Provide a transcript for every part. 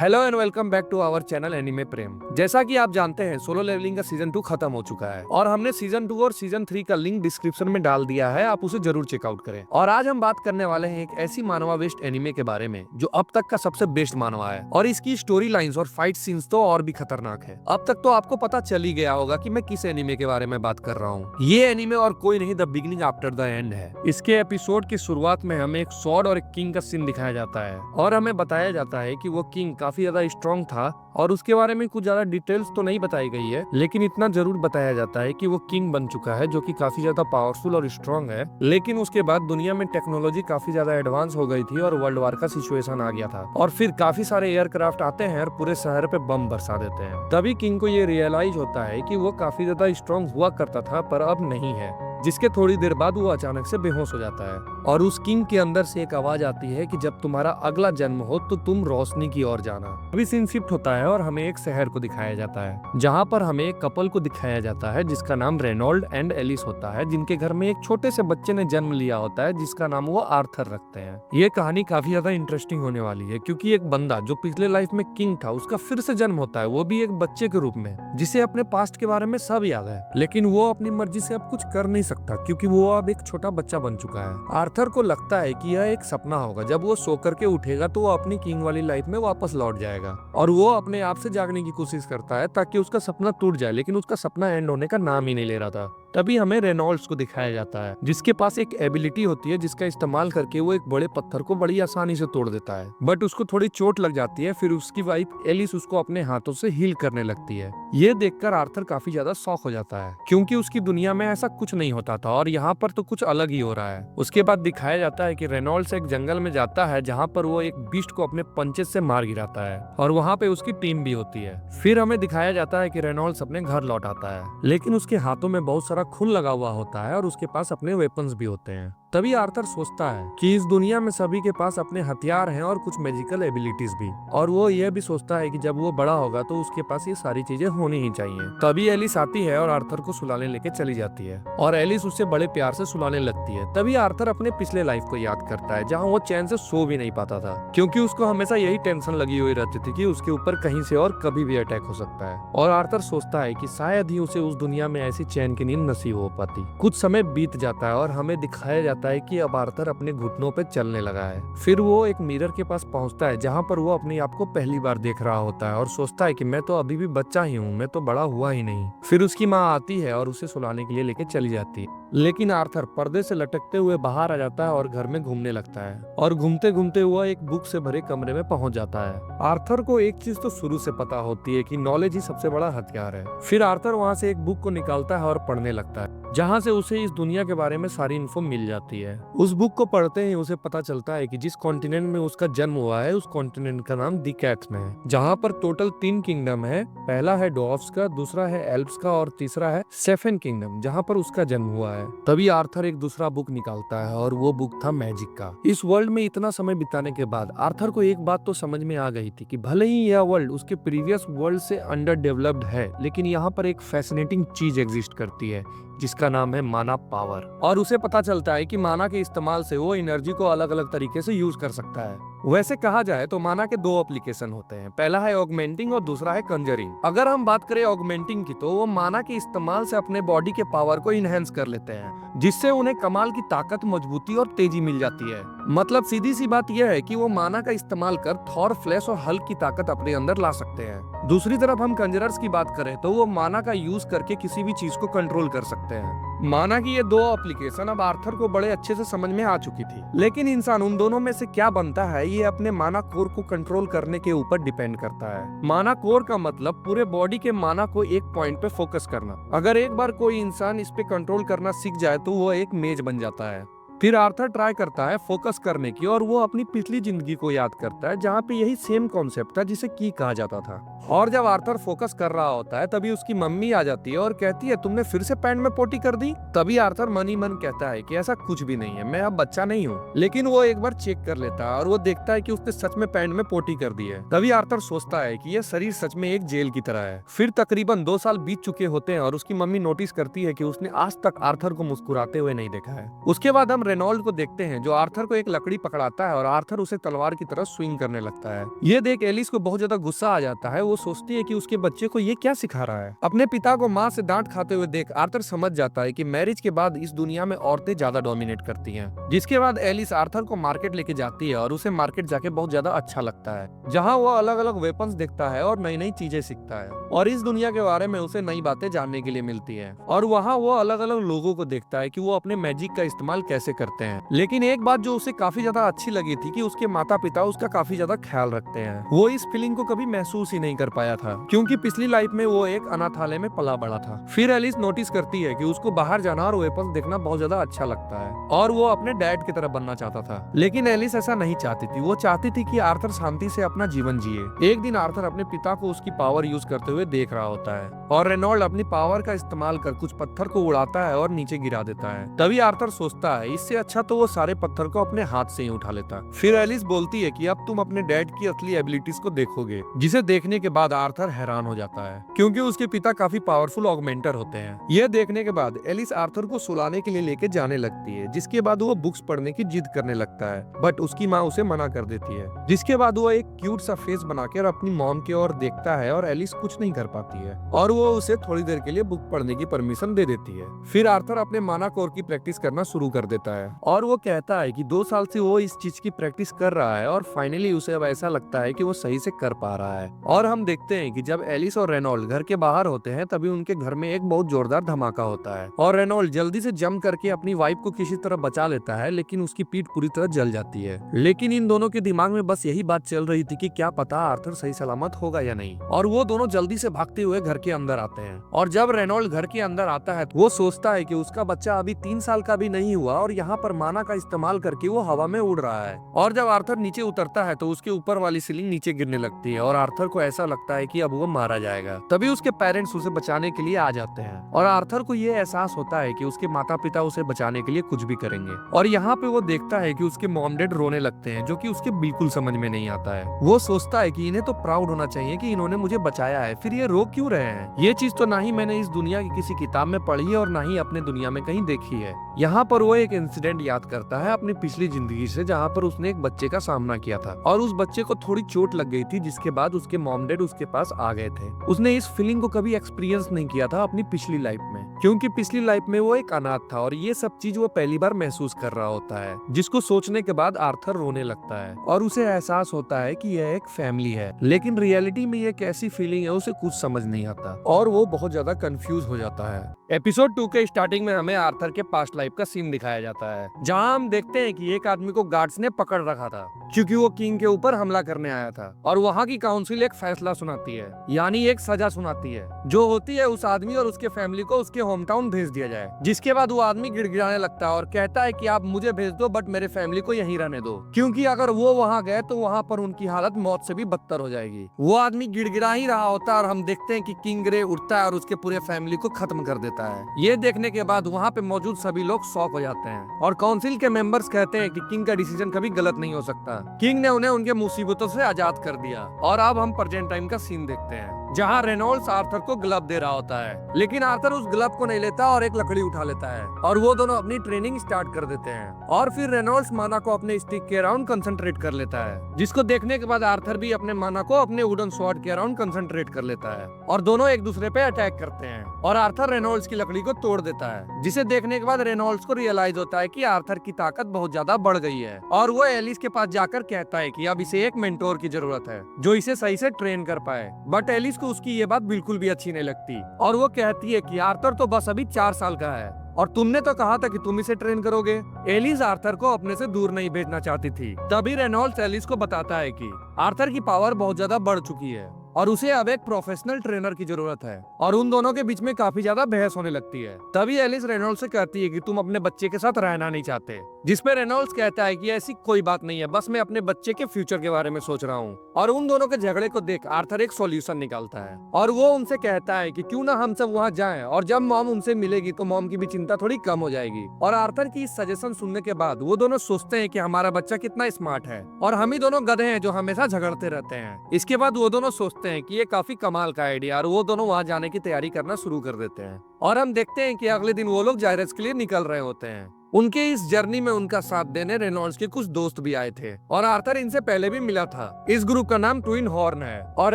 Hello and welcome back to our channel anime Prem. जैसा कि आप जानते हैं सोलो लेवलिंग का सीजन 2 खत्म हो चुका है और हमने सीजन 2 और सीजन 3 का लिंक डिस्क्रिप्शन में डाल दिया है, आप उसे जरूर चेकआउट करें। और आज हम बात करने वाले हैं एक ऐसी मानवा बेस्ड एनिमे के बारे में जो अब तक का सबसे बेस्ट मानवा है और इसकी स्टोरी लाइंस और फाइट सीन्स तो और भी खतरनाक है। अब तक तो आपको पता चल ही गया होगा कि मैं किस एनिमे के बारे में बात कर रहा हूँ। ये एनिमे और कोई नहीं the beginning after the end है। इसके एपिसोड की शुरुआत में हमें एक सॉर्ड और एक किंग का सीन दिखाया जाता है और हमें बताया जाता है कि वो किंग काफी ज्यादा स्ट्रॉन्ग था और उसके बारे में कुछ ज्यादा डिटेल्स तो नहीं बताई गई है, लेकिन इतना जरूर बताया जाता है कि वो किंग बन चुका है जो कि काफी ज्यादा पावरफुल और स्ट्रॉन्ग है। लेकिन उसके बाद दुनिया में टेक्नोलॉजी काफी ज्यादा एडवांस हो गई थी और वर्ल्ड वार का सिचुएशन आ गया था और फिर काफी सारे एयरक्राफ्ट आते हैं और पूरे शहर पे बम बरसा देते हैं। तभी किंग को ये रियलाइज होता है कि वो काफी ज्यादा स्ट्रॉन्ग हुआ करता था पर अब नहीं है, जिसके थोड़ी देर बाद वो अचानक से बेहोश हो जाता है और उस किंग के अंदर से एक आवाज आती है कि जब तुम्हारा अगला जन्म हो तो तुम रोशनी की ओर जाना। अभी सीन शिफ्ट होता है और हमें एक शहर को दिखाया जाता है जहाँ पर हमें एक कपल को दिखाया जाता है जिसका नाम रेनॉल्ड एंड एलिस होता है, जिनके घर में एक छोटे से बच्चे ने जन्म लिया होता है जिसका नाम वो आर्थर रखते हैं। ये कहानी काफी ज्यादा इंटरेस्टिंग होने वाली है क्योंकि एक बंदा जो पिछले लाइफ में किंग था उसका फिर से जन्म होता है, वो भी एक बच्चे के रूप में, जिसे अपने पास्ट के बारे में सब याद है, लेकिन वो अपनी मर्जी से अब कुछ कर नहीं सकता क्योंकि वो अब एक छोटा बच्चा बन चुका है। आर्थर को लगता है कि यह एक सपना होगा, जब वो सो करके उठेगा तो वो अपनी किंग वाली लाइफ में वापस लौट जाएगा और वो अपने आप से जागने की कोशिश करता है ताकि उसका सपना टूट जाए, लेकिन उसका सपना एंड होने का नाम ही नहीं ले रहा था। तभी हमें रेनॉल्ड्स को दिखाया जाता है जिसके पास एक एबिलिटी होती है जिसका इस्तेमाल करके वो एक बड़े पत्थर को बड़ी आसानी से तोड़ देता है, बट उसको थोड़ी चोट लग जाती है। फिर उसकी वाइफ एलिस उसको अपने हाथों से हील करने लगती है। ये देखकर आर्थर काफी ज्यादा शॉक हो जाता है क्योंकि उसकी दुनिया में ऐसा कुछ नहीं होता था और यहाँ पर तो कुछ अलग ही हो रहा है। उसके बाद दिखाया जाता है कि रेनॉल्ड्स एक जंगल में जाता है जहाँ पर वो एक बीस्ट को अपने पंचेस से मार गिराता है और वहाँ पे उसकी टीम भी होती है। फिर हमें दिखाया जाता है कि रेनॉल्ड्स अपने घर लौट आता है, लेकिन उसके हाथों में बहुत सारा खून लगा हुआ होता है और उसके पास अपने वेपन्स भी होते हैं। तभी आर्थर सोचता है कि इस दुनिया में सभी के पास अपने हथियार हैं और कुछ मैजिकल एबिलिटीज भी, और वो ये भी सोचता है कि जब वो बड़ा होगा तो उसके पास ये सारी चीजें होनी ही चाहिए। तभी एलिस आती है और आर्थर को सुलाने लेके चली जाती है और एलिस उससे बड़े प्यार से सुलाने लगती है। तभी आर्थर अपने पिछले लाइफ को याद करता है जहाँ वो चैन से सो भी नहीं पाता था क्योंकि उसको हमेशा यही टेंशन लगी हुई रहती थी कि उसके ऊपर कहीं से और कभी भी अटैक हो सकता है। और आर्थर सोचता है कि शायद ही उसे उस दुनिया में ऐसी चैन की नींद नसीब हो पाती। कुछ समय बीत जाता है और हमें दिखाया जाता है कि अब आर्थर अपने घुटनों पे चलने लगा है। फिर वो एक मिरर के पास पहुंचता है जहां पर वो अपने आप को पहली बार देख रहा होता है और सोचता है कि मैं तो अभी भी बच्चा ही हूँ, मैं तो बड़ा हुआ ही नहीं। फिर उसकी माँ आती है और उसे सुलाने के लिए लेके चली जाती है, लेकिन आर्थर पर्दे से लटकते हुए बाहर आ जाता है और घर में घूमने लगता है और घूमते घूमते हुआ एक बुक से भरे कमरे में पहुंच जाता है। आर्थर को एक चीज तो शुरू से पता होती है कि नॉलेज ही सबसे बड़ा हथियार है। फिर आर्थर वहां से एक बुक को निकालता है और पढ़ने लगता है जहाँ से उसे इस दुनिया के बारे में सारी इन्फो मिल जाती है। उस बुक को पढ़ते ही उसे पता चलता है कि जिस कॉन्टिनेंट में उसका जन्म हुआ है उस कॉन्टिनेंट का नाम दी कैथ्स में है, जहाँ पर टोटल 3 किंगडम है। पहला है डॉर्फ्स का, दूसरा है एल्व्स का और तीसरा है सेफन किंगडम जहाँ पर उसका जन्म हुआ है। तभी आर्थर एक दूसरा बुक निकालता है और वो बुक था मैजिक का। इस वर्ल्ड में इतना समय बिताने के बाद आर्थर को एक बात तो समझ में आ गई थी कि भले ही यह वर्ल्ड उसके प्रीवियस वर्ल्ड से अंडर डेवलप्ड है, लेकिन यहाँ पर एक फैसिनेटिंग चीज एग्जिस्ट करती है जिसका नाम है माना पावर। और उसे पता चलता है कि माना के इस्तेमाल से वो एनर्जी को अलग अलग तरीके से यूज कर सकता है। वैसे कहा जाए तो माना के 2 एप्लीकेशन होते हैं, पहला है ऑगमेंटिंग और दूसरा है कंजरिंग। अगर हम बात करें ऑगमेंटिंग की तो वो माना के इस्तेमाल से अपने बॉडी के पावर को इनहेंस कर लेते हैं जिससे उन्हें कमाल की ताकत, मजबूती और तेजी मिल जाती है। मतलब सीधी सी बात यह है कि वो माना का इस्तेमाल कर थॉर, फ्लैश और हल्क की ताकत अपने अंदर ला सकते हैं। दूसरी तरफ हम कंजरर्स की बात करें तो वो माना का यूज करके किसी भी चीज को कंट्रोल कर सकते हैं। माना की ये 2 एप्लीकेशन अब आर्थर को बड़े अच्छे से समझ में आ चुकी थी, लेकिन इंसान उन दोनों में से क्या बनता है ये अपने माना कोर को कंट्रोल करने के ऊपर डिपेंड करता है। माना कोर का मतलब पूरे बॉडी के माना को एक पॉइंट पे फोकस करना। अगर एक बार कोई इंसान इस पे कंट्रोल करना सीख जाए तो वो एक मेज बन जाता है। फिर आर्थर ट्राई करता है फोकस करने की और वो अपनी पिछली जिंदगी को याद करता है जहाँ पे यही सेम कॉन्सेप्ट था जिसे की कहा जाता था। और जब आर्थर फोकस कर रहा होता है तभी उसकी मम्मी आ जाती है और कहती है तुमने फिर से पैंट में पोटी कर दी। तभी आर्थर मन ही मन कहता है कि ऐसा कुछ भी नहीं है, मैं अब बच्चा नहीं हूँ। लेकिन वो एक बार चेक कर लेता है और वो देखता है कि उसने सच में पैंट में पोटी कर दी है। तभी आर्थर सोचता है कि यह शरीर सच में एक जेल की तरह है। फिर तकरीबन 2 साल बीत चुके होते हैं और उसकी मम्मी नोटिस करती है कि उसने आज तक आर्थर को मुस्कुराते हुए नहीं देखा है। उसके बाद हम रेनॉल्ड को देखते हैं जो आर्थर को एक लकड़ी पकड़ाता है और आर्थर उसे तलवार की तरह स्विंग करने लगता है। ये देख एलिस को बहुत ज्यादा गुस्सा आ जाता है। वो सोचती है कि उसके बच्चे को ये क्या सिखा रहा है। अपने पिता को माँ से डांट खाते हुए देख आर्थर समझ जाता है कि मैरिज के बाद इस दुनिया में औरतें ज्यादा डोमिनेट करती हैं। जिसके बाद एलिस आर्थर को मार्केट लेके जाती है और उसे मार्केट जाके बहुत ज्यादा अच्छा लगता है, जहाँ वो अलग अलग वेपन्स देखता है और नई नई चीजें सीखता है और इस दुनिया के बारे में उसे नई बातें जानने के लिए मिलती है। और वहाँ वो अलग अलग लोगों को देखता है कि वो अपने मैजिक का इस्तेमाल कैसे करते हैं। लेकिन एक बात जो उसे काफी ज्यादा अच्छी लगी थी कि उसके माता पिता उसका काफी ज्यादा ख्याल रखते हैं। वो इस फीलिंग को कभी महसूस ही नहीं कर पाया था क्योंकि पिछली लाइफ में वो एक अनाथालय में पला बड़ा था। फिर एलिस नोटिस करती है कि उसको बाहर जाना और वेपन्स देखना बहुत ज्यादा अच्छा लगता है और वो अपने डैड की तरह बनना चाहता था। लेकिन एलिस ऐसा नहीं चाहती थी। वो चाहती थी कि आर्थर शांति से अपना जीवन जिए। एक दिन आर्थर अपने पिता को उसकी पावर यूज करते हुए देख रहा होता है और रेनॉल्ड अपनी पावर का इस्तेमाल कर कुछ पत्थर को उड़ाता है और नीचे गिरा देता है। तभी आर्थर सोचता है इससे अच्छा तो वो सारे पत्थर को अपने हाथ से ही उठा लेता। फिर एलिस बोलती है कि अब तुम अपने डैड की असली एबिलिटीज को देखोगे, जिसे देखने के बाद आर्थर हैरान हो जाता है क्योंकि उसके पिता काफी पावरफुल ऑगमेंटर होते हैं। यह देखने के बाद एलिस आर्थर को सुलाने के लिए लेके जाने लगती है, जिसके बाद वो बुक्स पढ़ने की जिद करने लगता है बट उसकी माँ उसे मना कर देती है। जिसके बाद वो एक क्यूट सा फेस बनाकर अपनी मॉम की ओर देखता है और एलिस कुछ नहीं कर पाती है और वो उसे थोड़ी देर के लिए बुक पढ़ने की परमिशन दे देती है। फिर आर्थर अपने माना कोर की प्रैक्टिस करना शुरू कर देता है और वो कहता है कि 2 साल से वो इस चीज की प्रैक्टिस कर रहा है और फाइनली उसे अब ऐसा लगता है कि वो सही से कर पा रहा है। और हम देखते हैं कि जब एलिस और रेनॉल्ड घर के बाहर होते हैं तभी उनके घर में एक बहुत जोरदार धमाका होता है और रेनॉल्ड जल्दी से जंप करके अपनी वाइफ को किसी तरह बचा लेता है, लेकिन उसकी पीठ पूरी तरह जल जाती है। लेकिन इन दोनों के दिमाग में बस यही बात चल रही थी कि क्या पता आर्थर सही सलामत होगा या नहीं। और वो दोनों जल्दी से भागते हुए घर के अंदर आते हैं और जब रेनॉल्ड घर के अंदर आता है तो वो सोचता है कि उसका बच्चा अभी 3 साल का भी नहीं हुआ और यहाँ पर माना का इस्तेमाल करके वो हवा में उड़ रहा है। और जब आर्थर नीचे उतरता है तो उसके ऊपर वाली सीलिंग नीचे गिरने लगती है और आर्थर को ऐसा लगता है कि अब वो मारा जाएगा। तभी उसके पेरेंट्स उसे बचाने के लिए आ जाते हैं और आर्थर को ये एहसास होता है कि उसके माता पिता उसे बचाने के लिए कुछ भी करेंगे। और यहाँ पे वो देखता है कि उसके मॉम डैड रोने लगते हैं, जो कि उसके बिल्कुल समझ में नहीं आता है। वो सोचता है कि इन्हें तो प्राउड होना चाहिए कि इन्होंने मुझे बचाया है, फिर ये रो क्यों रहे हैं। ये चीज तो ना ही मैंने इस दुनिया की किसी किताब में पढ़ी है और ना ही अपने दुनिया में कहीं देखी है। यहाँ पर वो एक इंसिडेंट याद करता है अपनी पिछली जिंदगी से, जहाँ पर उसने एक बच्चे का सामना किया था और उस बच्चे को थोड़ी चोट लग गई थी, जिसके बाद उसके मॉम डैड उसके पास आ गए थे। उसने इस फीलिंग को कभी एक्सपीरियंस नहीं किया था अपनी पिछली लाइफ में, क्योंकि पिछली लाइफ में वो एक अनाथ था और ये सब चीज वो पहली बार महसूस कर रहा होता है, जिसको सोचने के बाद आर्थर रोने लगता है और उसे एहसास होता है कि यह एक फैमिली है। लेकिन रियलिटी में ये कैसी फीलिंग है उसे कुछ समझ नहीं आता और वो बहुत ज्यादा कंफ्यूज हो जाता है। एपिसोड 2 के स्टार्टिंग में हमें आर्थर के पास्ट लाइफ का सीन दिखाया जाता है, जहां हम देखते हैं कि एक आदमी को गार्ड्स ने पकड़ रखा था क्योंकि वो किंग के ऊपर हमला करने आया था और वहाँ की काउंसिल एक फैसला सुनाती है, यानी एक सजा सुनाती है, जो होती है उस आदमी और उसके फैमिली को उसके होम टाउन भेज दिया जाए। जिसके बाद वो आदमी गिड़गिड़ाने लगता है और कहता है कि आप मुझे भेज दो बट मेरे फैमिली को यहीं रहने दो, क्योंकि अगर वो वहाँ गए तो वहाँ पर उनकी हालत मौत से भी बदतर हो जाएगी। वो आदमी गिड़गिड़ा ही रहा होता है और हम देखते हैं कि किंग ग्रे उठता है और उसके पूरे फैमिली को खत्म कर देता है। ये देखने के बाद वहाँ पे मौजूद सभी लोग शॉक हो जाते हैं और काउंसिल के मेंबर्स कहते हैं कि किंग का डिसीजन कभी गलत नहीं हो सकता। किंग ने उन्हें उनके मुसीबतों से आजाद कर दिया। और अब हम प्रेजेंट टाइम का सीन देखते हैं, जहां रेनॉल्ड्स आर्थर को ग्लव दे रहा होता है, लेकिन आर्थर उस ग्लव को नहीं लेता और एक लकड़ी उठा लेता है और वो दोनों अपनी ट्रेनिंग स्टार्ट कर देते हैं। और फिर रेनॉल्ड्स माना को अपने स्टिक के अराउंड कंसंट्रेट कर लेता है, जिसको देखने के बाद आर्थर भी अपने माना को अपने वुडन स्वॉर्ड के अराउंड कंसंट्रेट कर लेता है और दोनों एक दूसरे पे अटैक करते हैं और आर्थर रेनॉल्ड्स की लकड़ी को तोड़ देता है, जिसे देखने के बाद रेनॉल्ड्स को रियलाइज होता है कि आर्थर की ताकत बहुत ज्यादा बढ़ गई है और वो एलिस के पास जाकर कहता है कि अब इसे एक मेंटोर की जरूरत है जो इसे सही से ट्रेन कर पाए। बट एलिस को उसकी ये बात बिल्कुल भी अच्छी नहीं लगती और वो कहती है कि आर्थर तो बस अभी 4 साल का है और तुमने तो कहा था कि तुम इसे ट्रेन करोगे। एलिस आर्थर को अपने से दूर नहीं भेजना चाहती थी। तभी रेनॉल्ड्स एलिस को बताता है कि आर्थर की पावर बहुत ज्यादा बढ़ चुकी है और उसे अब एक प्रोफेशनल ट्रेनर की जरूरत है और उन दोनों के बीच में काफी ज्यादा बहस होने लगती है। तभी एलिस रेनॉल्ड्स से कहती है कि तुम अपने बच्चे के साथ रहना नहीं चाहते, जिसपे रेनॉल्ड्स कहता है कि ऐसी कोई बात नहीं है, बस मैं अपने बच्चे के फ्यूचर के बारे में सोच रहा हूँ। और उन दोनों के झगड़े को देख आर्थर एक सॉल्यूशन निकालता है और वो उनसे कहता है कि क्यों ना हम सब वहाँ जाएं और जब मॉम उनसे मिलेगी तो मॉम की भी चिंता थोड़ी कम हो जाएगी। और आर्थर की इस सजेशन सुनने के बाद वो दोनों सोचते हैं कि हमारा बच्चा कितना स्मार्ट है और हम ही दोनों गधे हैं जो हमेशा झगड़ते रहते हैं। इसके बाद वो दोनों सोचते हैं कि ये काफी कमाल का आइडिया और वो दोनों वहाँ जाने की तैयारी करना शुरू कर देते हैं और हम देखते हैं कि अगले दिन वो लोग जायरस के लिए निकल रहे होते हैं। उनके इस जर्नी में उनका साथ देने रेनॉल्ड्स के कुछ दोस्त भी आए थे और आर्थर इनसे पहले भी मिला था। इस ग्रुप का नाम ट्विन हॉर्न है और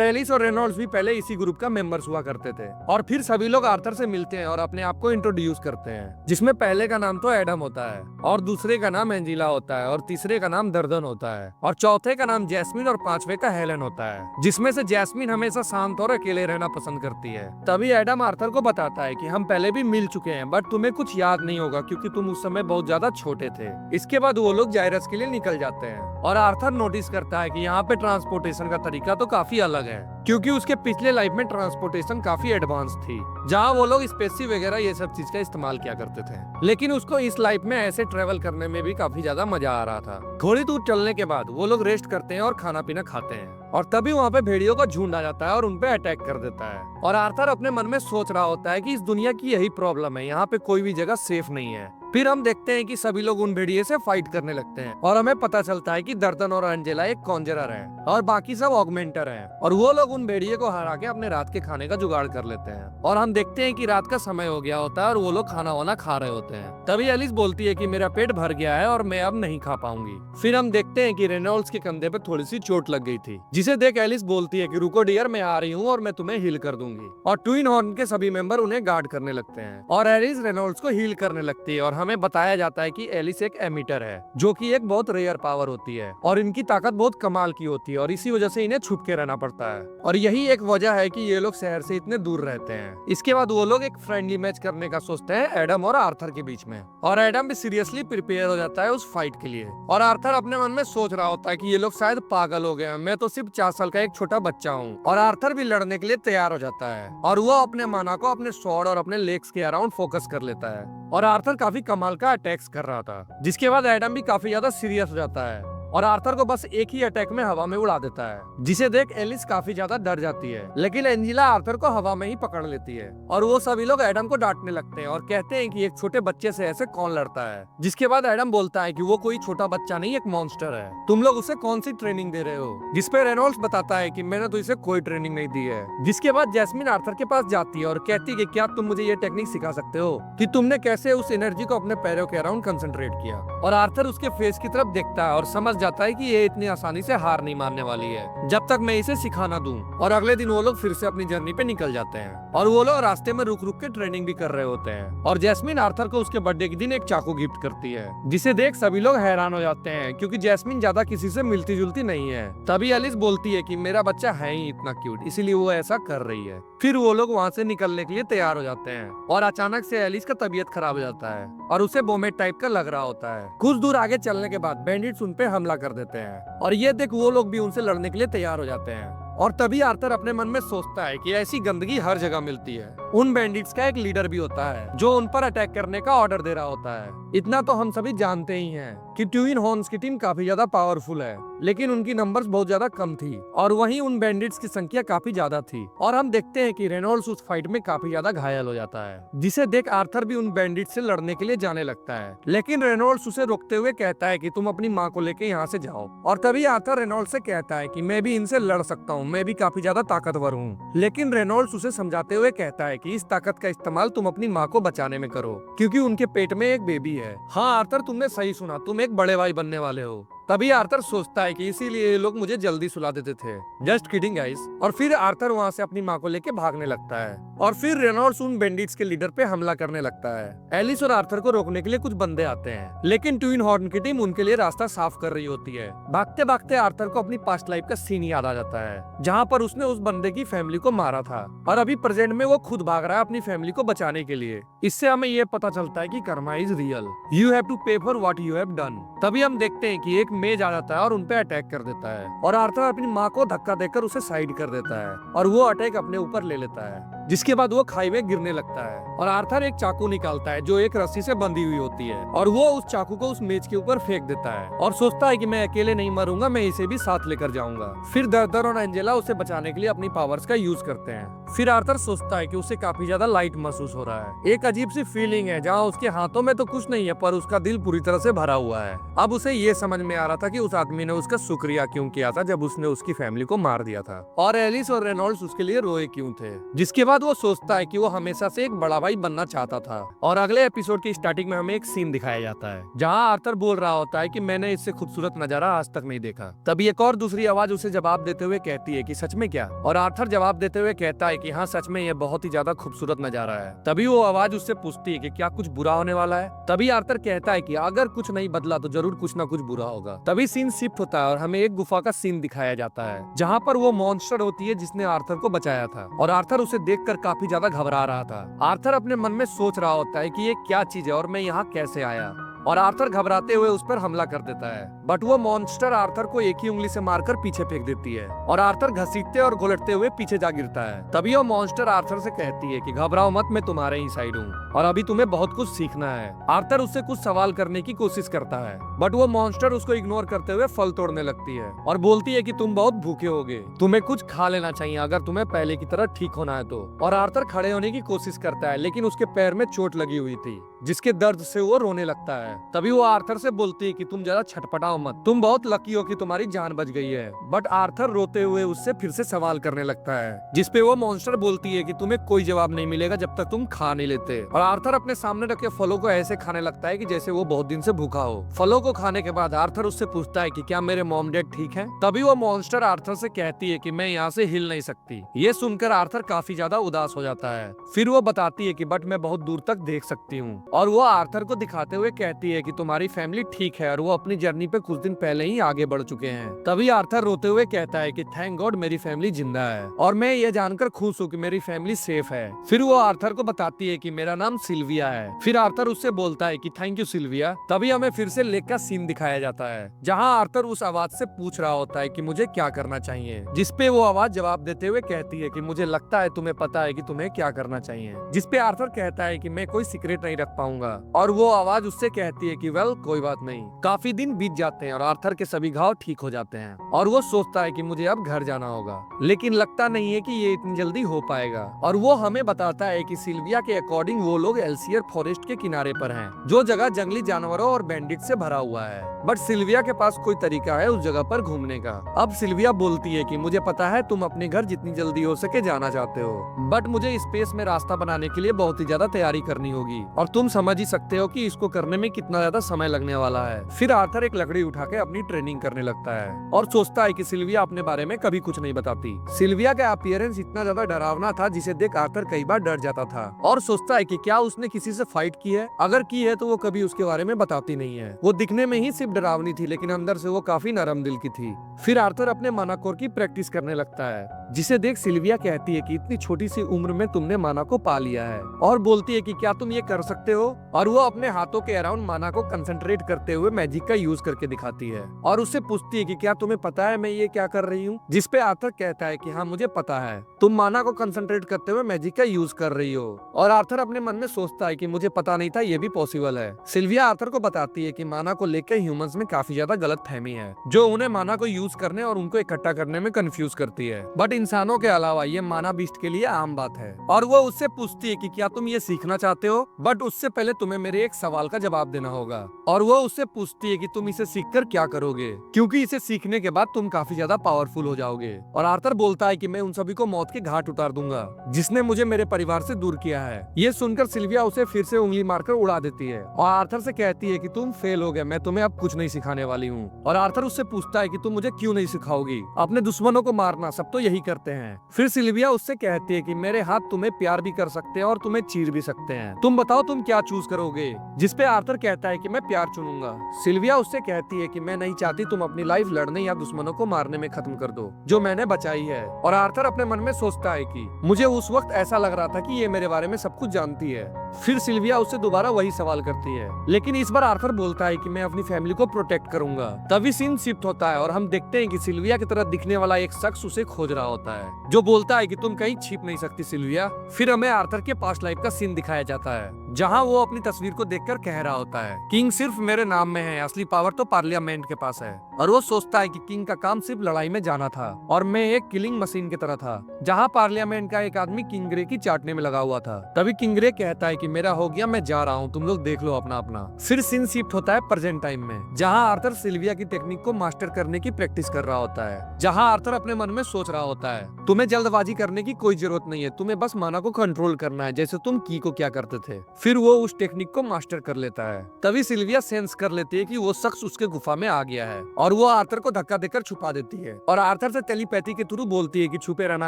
एलिस और रेनॉल्ड्स भी पहले इसी ग्रुप का मेंबर्स हुआ करते थे। और फिर सभी लोग आर्थर से मिलते हैं और अपने आप को इंट्रोड्यूस करते हैं, जिसमें पहले का नाम तो एडम होता है और दूसरे का नाम एंजिला होता है और तीसरे का नाम दर्दन होता है और चौथे का नाम जैस्मिन और पांचवे का हेलन होता है, जिसमें से जैस्मिन हमेशा शांत और अकेले रहना पसंद करती है। तभी एडम आर्थर को बताता है कि हम पहले भी मिल चुके हैं बट तुम्हें कुछ याद नहीं होगा क्योंकि तुम उस समय बहुत ज्यादा छोटे थे। इसके बाद वो लोग जायरस के लिए निकल जाते हैं और आर्थर नोटिस करता है कि यहाँ पे ट्रांसपोर्टेशन का तरीका तो काफी अलग है क्योंकि उसके पिछले लाइफ में ट्रांसपोर्टेशन काफी एडवांस थी, जहाँ वो लोग स्पेसशिप वगैरह ये सब चीज का इस्तेमाल किया करते थे। लेकिन उसको इस लाइफ में ऐसे ट्रेवल करने में भी काफी ज्यादा मजा आ रहा था। थोड़ी दूर चलने के बाद वो लोग रेस्ट करते हैं और खाना पीना खाते हैं और तभी वहाँ पे भेड़ियों का झुंड आ जाता है और उनपे अटैक कर देता है। और आर्थर अपने मन में सोच रहा होता है कि इस दुनिया की यही प्रॉब्लम है, यहाँ पे कोई भी जगह सेफ नहीं है। फिर हम देखते हैं कि सभी लोग उन भेड़िए से फाइट करने लगते हैं और हमें पता चलता है कि दर्दन और एंजेला एक कॉन्जरर है और बाकी सब ऑगमेंटर हैं और वो लोग उन भेड़िए को हरा के अपने रात के खाने का जुगाड़ कर लेते हैं। और हम देखते हैं कि रात का समय हो गया होता है और वो लोग खाना वाना खा रहे होते हैं। तभी एलिस बोलती है कि मेरा पेट भर गया है और मैं अब नहीं खा पाऊंगी। फिर हम देखते हैं कि रेनॉल्ड्स के कंधे पे थोड़ी सी चोट लग गई थी, जिसे देख एलिस बोलती है कि रुको डियर, मैं आ रही हूँ और मैं तुम्हें हील कर दूंगी। और ट्विन हॉर्न के सभी मेंबर उन्हें गार्ड करने लगते हैं और एलिस रेनॉल्ड्स को हील करने लगती है और हमें बताया जाता है कि एलिस एक एमिटर है, जो कि एक बहुत रेयर पावर होती है और इनकी ताकत बहुत कमाल की होती है और इसी वजह से इन्हें छुप के रहना पड़ता है। और यही एक वजह है कि ये लोग शहर से इतने दूर रहते हैं। इसके बाद वो लोग एक फ्रेंडली मैच करने का सोचते हैं एडम और आर्थर के बीच में और एडम भी सीरियसली प्रिपेयर हो जाता है उस फाइट के लिए। और आर्थर अपने मन में सोच रहा होता है कि ये लोग शायद पागल हो गए हैं, मैं तो सिर्फ 4 साल का एक छोटा बच्चा हूँ। और आर्थर भी लड़ने के लिए तैयार हो जाता है और वो अपने माना को अपने स्वॉर्ड और अपने लेग्स के अराउंड फोकस कर लेता है और आर्थर काफी कमाल का अटैक्स कर रहा था, जिसके बाद एडम भी काफी ज्यादा सीरियस हो जाता है और आर्थर को बस एक ही अटैक में हवा में उड़ा देता है, जिसे देख एलिस काफी ज्यादा डर जाती है। लेकिन एंजिला आर्थर को हवा में ही पकड़ लेती है और वो सभी लोग एडम को डांटने लगते हैं और कहते हैं कि एक छोटे बच्चे से ऐसे कौन लड़ता है। जिसके बाद एडम बोलता है कि वो कोई छोटा बच्चा नहीं, एक मॉन्स्टर है, तुम लोग उसे कौन सी ट्रेनिंग दे रहे हो। जिसपे रेनॉल्ड्स बताता है कि मैंने तो इसे कोई ट्रेनिंग नहीं दी है। जिसके बाद जैस्मिन आर्थर के पास जाती है और कहती है कि क्या तुम मुझे ये टेक्निक सिखा सकते हो कि तुमने कैसे उस एनर्जी को अपने पैरों के अराउंड कंसंट्रेट किया। और आर्थर उसके फेस की तरफ देखता है और समझ जाता है कि ये इतनी आसानी से हार नहीं मानने वाली है जब तक मैं इसे सिखा ना दूं। और अगले दिन वो लोग फिर से अपनी जर्नी पे निकल जाते हैं और वो लोग रास्ते में रुक रुक के ट्रेनिंग भी कर रहे होते हैं। और जैस्मिन आर्थर को उसके बर्थडे के दिन एक चाकू गिफ्ट करती है, जिसे देख सभी लोग हैरान हो जाते हैं क्योंकि जैस्मिन ज्यादा किसी से मिलती जुलती नहीं है। तभी एलिस बोलती है कि मेरा बच्चा है ही इतना क्यूट, इसीलिए वो ऐसा कर रही है। फिर वो लोग वहाँ से निकलने के लिए तैयार हो जाते हैं और अचानक से एलिस का तबीयत खराब हो जाता है और उसे वोमिट टाइप का लग रहा होता है। कुछ दूर आगे चलने के बाद बैंडिट्स उन पे हमला कर देते हैं और ये देख वो लोग भी उनसे लड़ने के लिए तैयार हो जाते हैं। और तभी आर्थर अपने मन में सोचता है कि ऐसी गंदगी हर जगह मिलती है। उन बैंडिट्स का एक लीडर भी होता है जो उन पर अटैक करने का ऑर्डर दे रहा होता है। इतना तो हम सभी जानते ही हैं कि ट्विन हॉर्न्स की टीम काफी ज्यादा पावरफुल है, लेकिन उनकी नंबर्स बहुत ज्यादा कम थी और वहीं उन बैंडिट्स की संख्या काफी ज्यादा थी। और हम देखते हैं कि रेनॉल्ड्स उस फाइट में काफी ज्यादा घायल हो जाता है, जिसे देख आर्थर भी उन बैंडिट्स से लड़ने के लिए जाने लगता है। लेकिन रेनॉल्ड्स उसे रोकते हुए कहता है कि तुम अपनी माँ को लेके यहाँ से जाओ। और तभी आर्थर रेनॉल्ड्स से कहता है कि मैं भी इनसे लड़ सकता हूँ, मैं भी काफी ज्यादा ताकतवर हूँ। लेकिन रेनॉल्ड्स उसे समझाते हुए कहता है कि इस ताकत का इस्तेमाल तुम अपनी माँ को बचाने में करो क्योंकि उनके पेट में एक बेबी है। हाँ आर्थर, तुमने सही सुना, तुम एक बड़े भाई बनने वाले हो। तभी आर्थर सोचता है कि इसीलिए ये लोग मुझे जल्दी सुला देते थे। Just kidding guys. और फिर आर्थर वहाँ से अपनी माँ को लेके भागने लगता है और फिर रेनॉल्ड्स उन बैंडिट्स के लीडर पे हमला करने लगता है। एलिस और आर्थर को रोकने के लिए कुछ बंदे आते हैं, लेकिन ट्विन हॉर्न की टीम उनके लिए रास्ता साफ कर रही होती है। भागते भागते आर्थर को अपनी पास्ट लाइफ का सीन याद आ जाता है, जहाँ पर उसने उस बंदे की फैमिली को मारा था और अभी प्रेजेंट में वो खुद भाग रहा है अपनी फैमिली को बचाने के लिए। इससे हमें ये पता चलता है कि karma is real, you have to pay for what you have done. तभी हम देखते हैं कि एक मेज आ जाता है और उनपे अटैक कर देता है और आर्थर अपनी माँ को धक्का देकर उसे साइड कर देता है और वो अटैक अपने ऊपर ले लेता है, जिसके बाद वो खाई में गिरने लगता है। और आर्थर एक चाकू निकालता है जो एक रस्सी से बंधी हुई होती है और वो उस चाकू को उस मेज के ऊपर फेंक देता है और सोचता है कि मैं अकेले नहीं मरूंगा, मैं इसे भी साथ लेकर जाऊंगा। फिर दर्दन और एंजेला उसे बचाने के लिए अपनी पावर्स का यूज करते हैं। फिर आर्थर सोचता है कि उसे काफी ज्यादा लाइट महसूस हो रहा है। एक अजीब सी फीलिंग है जहाँ उसके हाथों में तो कुछ नहीं है पर उसका दिल पूरी तरह से भरा हुआ है। अब उसे ये समझ में आ रहा था कि उस आदमी ने उसका शुक्रिया क्यों किया था जब उसने उसकी फैमिली को मार दिया था और एलिस और रेनॉल्ड्स उसके लिए रोए क्यों थे। जिसके बाद बाद वो सोचता है कि वो हमेशा से एक बड़ा भाई बनना चाहता था। और अगले एपिसोड की स्टार्टिंग में हमें एक सीन दिखाया जाता है जहाँ आर्थर बोल रहा होता है कि मैंने इससे खूबसूरत नजारा आज तक नहीं देखा। तभी एक और दूसरी आवाज उसे जवाब देते हुए कहती है कि सच में क्या? और आर्थर जवाब देते हुए कहता है कि हाँ सच में ये बहुत ही ज्यादा खूबसूरत नजारा है। तभी वो आवाज उससे पूछती है कि क्या कुछ बुरा होने वाला है? तभी आर्थर कहता है कि अगर कुछ नहीं बदला तो जरूर कुछ ना कुछ बुरा होगा। तभी सीन शिफ्ट होता है और हमें एक गुफा का सीन दिखाया जाता है जहाँ पर वो मॉन्स्टर होती है जिसने आर्थर को बचाया था और आर्थर उसे देखकर काफी ज्यादा घबरा रहा था। आर्थर अपने मन में सोच रहा होता है कि ये क्या चीज है और मैं यहाँ कैसे आया, और आर्थर घबराते हुए उस पर हमला कर देता है। बट वो मॉन्स्टर आर्थर को एक ही उंगली से मारकर पीछे फेंक देती है और आर्थर घसीटते और घुलटते हुए पीछे जा गिरता है। तभी वो मॉन्स्टर आर्थर से कहती है कि घबराओ मत, मैं तुम्हारे ही साइड हूँ और अभी तुम्हें बहुत कुछ सीखना है। आर्थर उससे कुछ सवाल करने की कोशिश करता है बट वो मॉन्स्टर उसको इग्नोर करते हुए फल तोड़ने लगती है और बोलती है कि तुम बहुत भूखे होगे, तुम्हें कुछ खा लेना चाहिए अगर तुम्हें पहले की तरह ठीक होना है तो। और आर्थर खड़े होने की कोशिश करता है लेकिन उसके पैर में चोट लगी हुई थी जिसके दर्द से वो रोने लगता है। तभी वो आर्थर से बोलती है कि तुम ज्यादा छटपटाओ मत, तुम बहुत लकी हो कि तुम्हारी जान बच गई है। बट आर्थर रोते हुए उससे फिर से सवाल करने लगता है जिसपे वो मॉन्स्टर बोलती है कि तुम्हें कोई जवाब नहीं मिलेगा जब तक तुम खा नहीं लेते। और आर्थर अपने सामने रखे फलों को ऐसे खाने लगता है कि जैसे वो बहुत दिन से भूखा हो। फलों को खाने के बाद आर्थर उससे पूछता है कि क्या मेरे मॉम डैड ठीक है? तभी वो मॉन्स्टर आर्थर से कहती है कि मैं यहाँ से हिल नहीं सकती। ये सुनकर आर्थर काफी ज्यादा उदास हो जाता है। फिर वो बताती है कि बट मैं बहुत दूर तक देख सकती हूँ और वो आर्थर को दिखाते हुए कहती है कि तुम्हारी फैमिली ठीक है और वो अपनी जर्नी पे कुछ दिन पहले ही आगे बढ़ चुके हैं। तभी आर्थर रोते हुए कहता है कि थैंक गॉड मेरी फैमिली जिंदा है और मैं ये जानकर खुश हूँ कि मेरी फैमिली सेफ है। फिर वो आर्थर को बताती है कि मेरा नाम सिल्विया है। फिर आर्थर उससे बोलता है कि थैंक यू सिल्विया। तभी हमें फिर से लेक का सीन दिखाया जाता है जहाँ आर्थर उस आवाज से पूछ रहा होता है कि मुझे क्या करना चाहिए, जिसपे वो आवाज जवाब देते हुए कहती है कि मुझे लगता है तुम्हें पता है कि तुम्हें क्या करना चाहिए, जिसपे आर्थर कहता है कि मैं कोई सीक्रेट नहीं रख पाऊंगा। और वो आवाज उससे कहती है कि वेल कोई बात नहीं। काफी दिन बीत जाते हैं और आर्थर के सभी घाव ठीक हो जाते हैं और वो सोचता है कि मुझे अब घर जाना होगा, लेकिन लगता नहीं है कि ये इतनी जल्दी हो पाएगा। और वो हमें बताता है कि सिल्विया के अकॉर्डिंग वो लोग एल्सियर फॉरेस्ट के किनारे पर हैं, जो जगह जंगली जानवरों और बैंडिट से भरा हुआ है। बट सिल्विया के पास कोई तरीका है उस जगह पर घूमने का। अब सिल्विया बोलती है कि मुझे पता है तुम अपने घर जितनी जल्दी हो सके जाना चाहते हो, बट मुझे स्पेस में रास्ता बनाने के लिए बहुत ही ज्यादा तैयारी करनी होगी और तुम समझ ही सकते हो कि इसको करने में कितना ज्यादा समय लगने वाला है। फिर आर्थर एक लकड़ी उठा के अपनी ट्रेनिंग करने लगता है और सोचता है कि सिल्विया अपने बारे में कभी कुछ नहीं बताती। सिल्विया का अपीयरेंस इतना ज्यादा डरावना था जिसे देख आर्थर कई बार डर जाता था और सोचता है कि क्या उसने किसी से फाइट की है, अगर की है तो वो कभी उसके बारे में बताती नहीं है। वो दिखने में ही सिर्फ डरावनी थी लेकिन अंदर से वो काफी नरम दिल की थी। फिर आर्थर अपने मानाकोर की प्रैक्टिस करने लगता है जिसे देख सिल्विया कहती है कि इतनी छोटी सी उम्र में तुमने माना को पा लिया है और बोलती है कि क्या तुम ये कर सकते हो। और वो अपने हाथों के अराउंड माना को कंसंट्रेट करते हुए मैजिक का यूज करके दिखाती है और उससे पूछती है कि क्या तुम्हें पता है मैं ये क्या कर रही हूँ, जिसपे आर्थर कहता है कि हाँ मुझे पता है, तुम माना को कंसंट्रेट करते हुए मैजिक का यूज कर रही हो। और आर्थर अपने मन में सोचता है कि मुझे पता नहीं था ये भी पॉसिबल है। सिल्विया आर्थर को बताती है कि माना को लेकर ह्यूमंस में काफी ज्यादा गलत फहमी है जो उन्हें माना को यूज करने और उनको इकट्ठा करने में कंफ्यूज करती है, बट इंसानों के अलावा ये माना बीस्ट के लिए आम बात है। और वो उससे पूछती है कि क्या तुम ये सीखना चाहते हो, बट उससे पहले तुम्हें मेरे एक सवाल का जवाब देना होगा। और वो उससे पूछती है कि तुम इसे सीखकर क्या करोगे, क्योंकि इसे सीखने के बाद तुम काफी ज्यादा पावरफुल हो जाओगे। और आर्थर बोलता है कि मैं उन सभी को मौत के घाट उतार दूंगा जिसने मुझे मेरे परिवार से दूर किया है। ये सुनकर सिल्विया उसे फिर से उंगली मारकर उड़ा देती है और आर्थर से कहती है कि तुम फेल हो गए, मैं तुम्हें अब कुछ नहीं सिखाने वाली हूँ। और आर्थर उससे पूछता है कि तुम मुझे क्यों नहीं सिखाओगी, अपने दुश्मनों को मारना सब तो यही करते हैं। फिर सिल्विया उससे कहती है कि मेरे हाथ तुम्हें प्यार भी कर सकते हैं और तुम्हें चीर भी सकते हैं, तुम बताओ तुम क्या चूज करोगे, जिसपे आर्थर कहता है कि मैं प्यार चुनूंगा। सिल्विया उससे कहती है कि मैं नहीं चाहती तुम अपनी लाइफ लड़ने या दुश्मनों को मारने में खत्म कर दो जो मैंने बचाई है। और आर्थर अपने मन में सोचता है कि मुझे उस वक्त ऐसा लग रहा था कि ये मेरे बारे में सब कुछ जानती है। फिर सिल्विया उससे दोबारा वही सवाल करती है लेकिन इस बार आर्थर बोलता है कि मैं अपनी फैमिली को प्रोटेक्ट करूंगा। तभी सीन शिफ्ट होता है और हम देखते हैं कि सिल्विया की तरह दिखने वाला एक शख्स उसे खोज रहा होता है जो बोलता है कि तुम कहीं छिप नहीं सकती सिल्विया। फिर हमें आर्थर के पास्ट लाइफ का सीन दिखाया जाता है जहाँ वो अपनी तस्वीर को देखकर कह रहा होता है, किंग सिर्फ मेरे नाम में है, असली पावर तो पार्लियामेंट के पास है। और वो सोचता है कि किंग का काम सिर्फ लड़ाई में जाना था और मैं एक किलिंग मशीन की तरह था। जहाँ पार्लियामेंट का एक आदमी किंग ग्रे की चाटने में लगा हुआ था। तभी किंग ग्रे कहता है कि मेरा हो गया, मैं जा रहा हूँ, तुम लोग देख लो अपना अपना। फिर सीन शिफ्ट होता है प्रेजेंट टाइम में, जहाँ आर्थर सिल्विया की टेक्निक को मास्टर करने की प्रैक्टिस कर रहा होता है। जहाँ आर्थर अपने मन में सोच रहा होता है, तुम्हें जल्दबाजी करने की कोई जरूरत नहीं है, तुम्हें बस माना को कंट्रोल करना है, जैसे तुम की को क्या करते थे। फिर वो उस टेक्निक को मास्टर कर लेता है। तभी सिल्विया सेंस कर लेती है कि वो शख्स उसके गुफा में आ गया है और वो आर्थर को धक्का देकर छुपा देती है और आर्थर से टेलीपैथी के थ्रू बोलती है कि छुपे रहना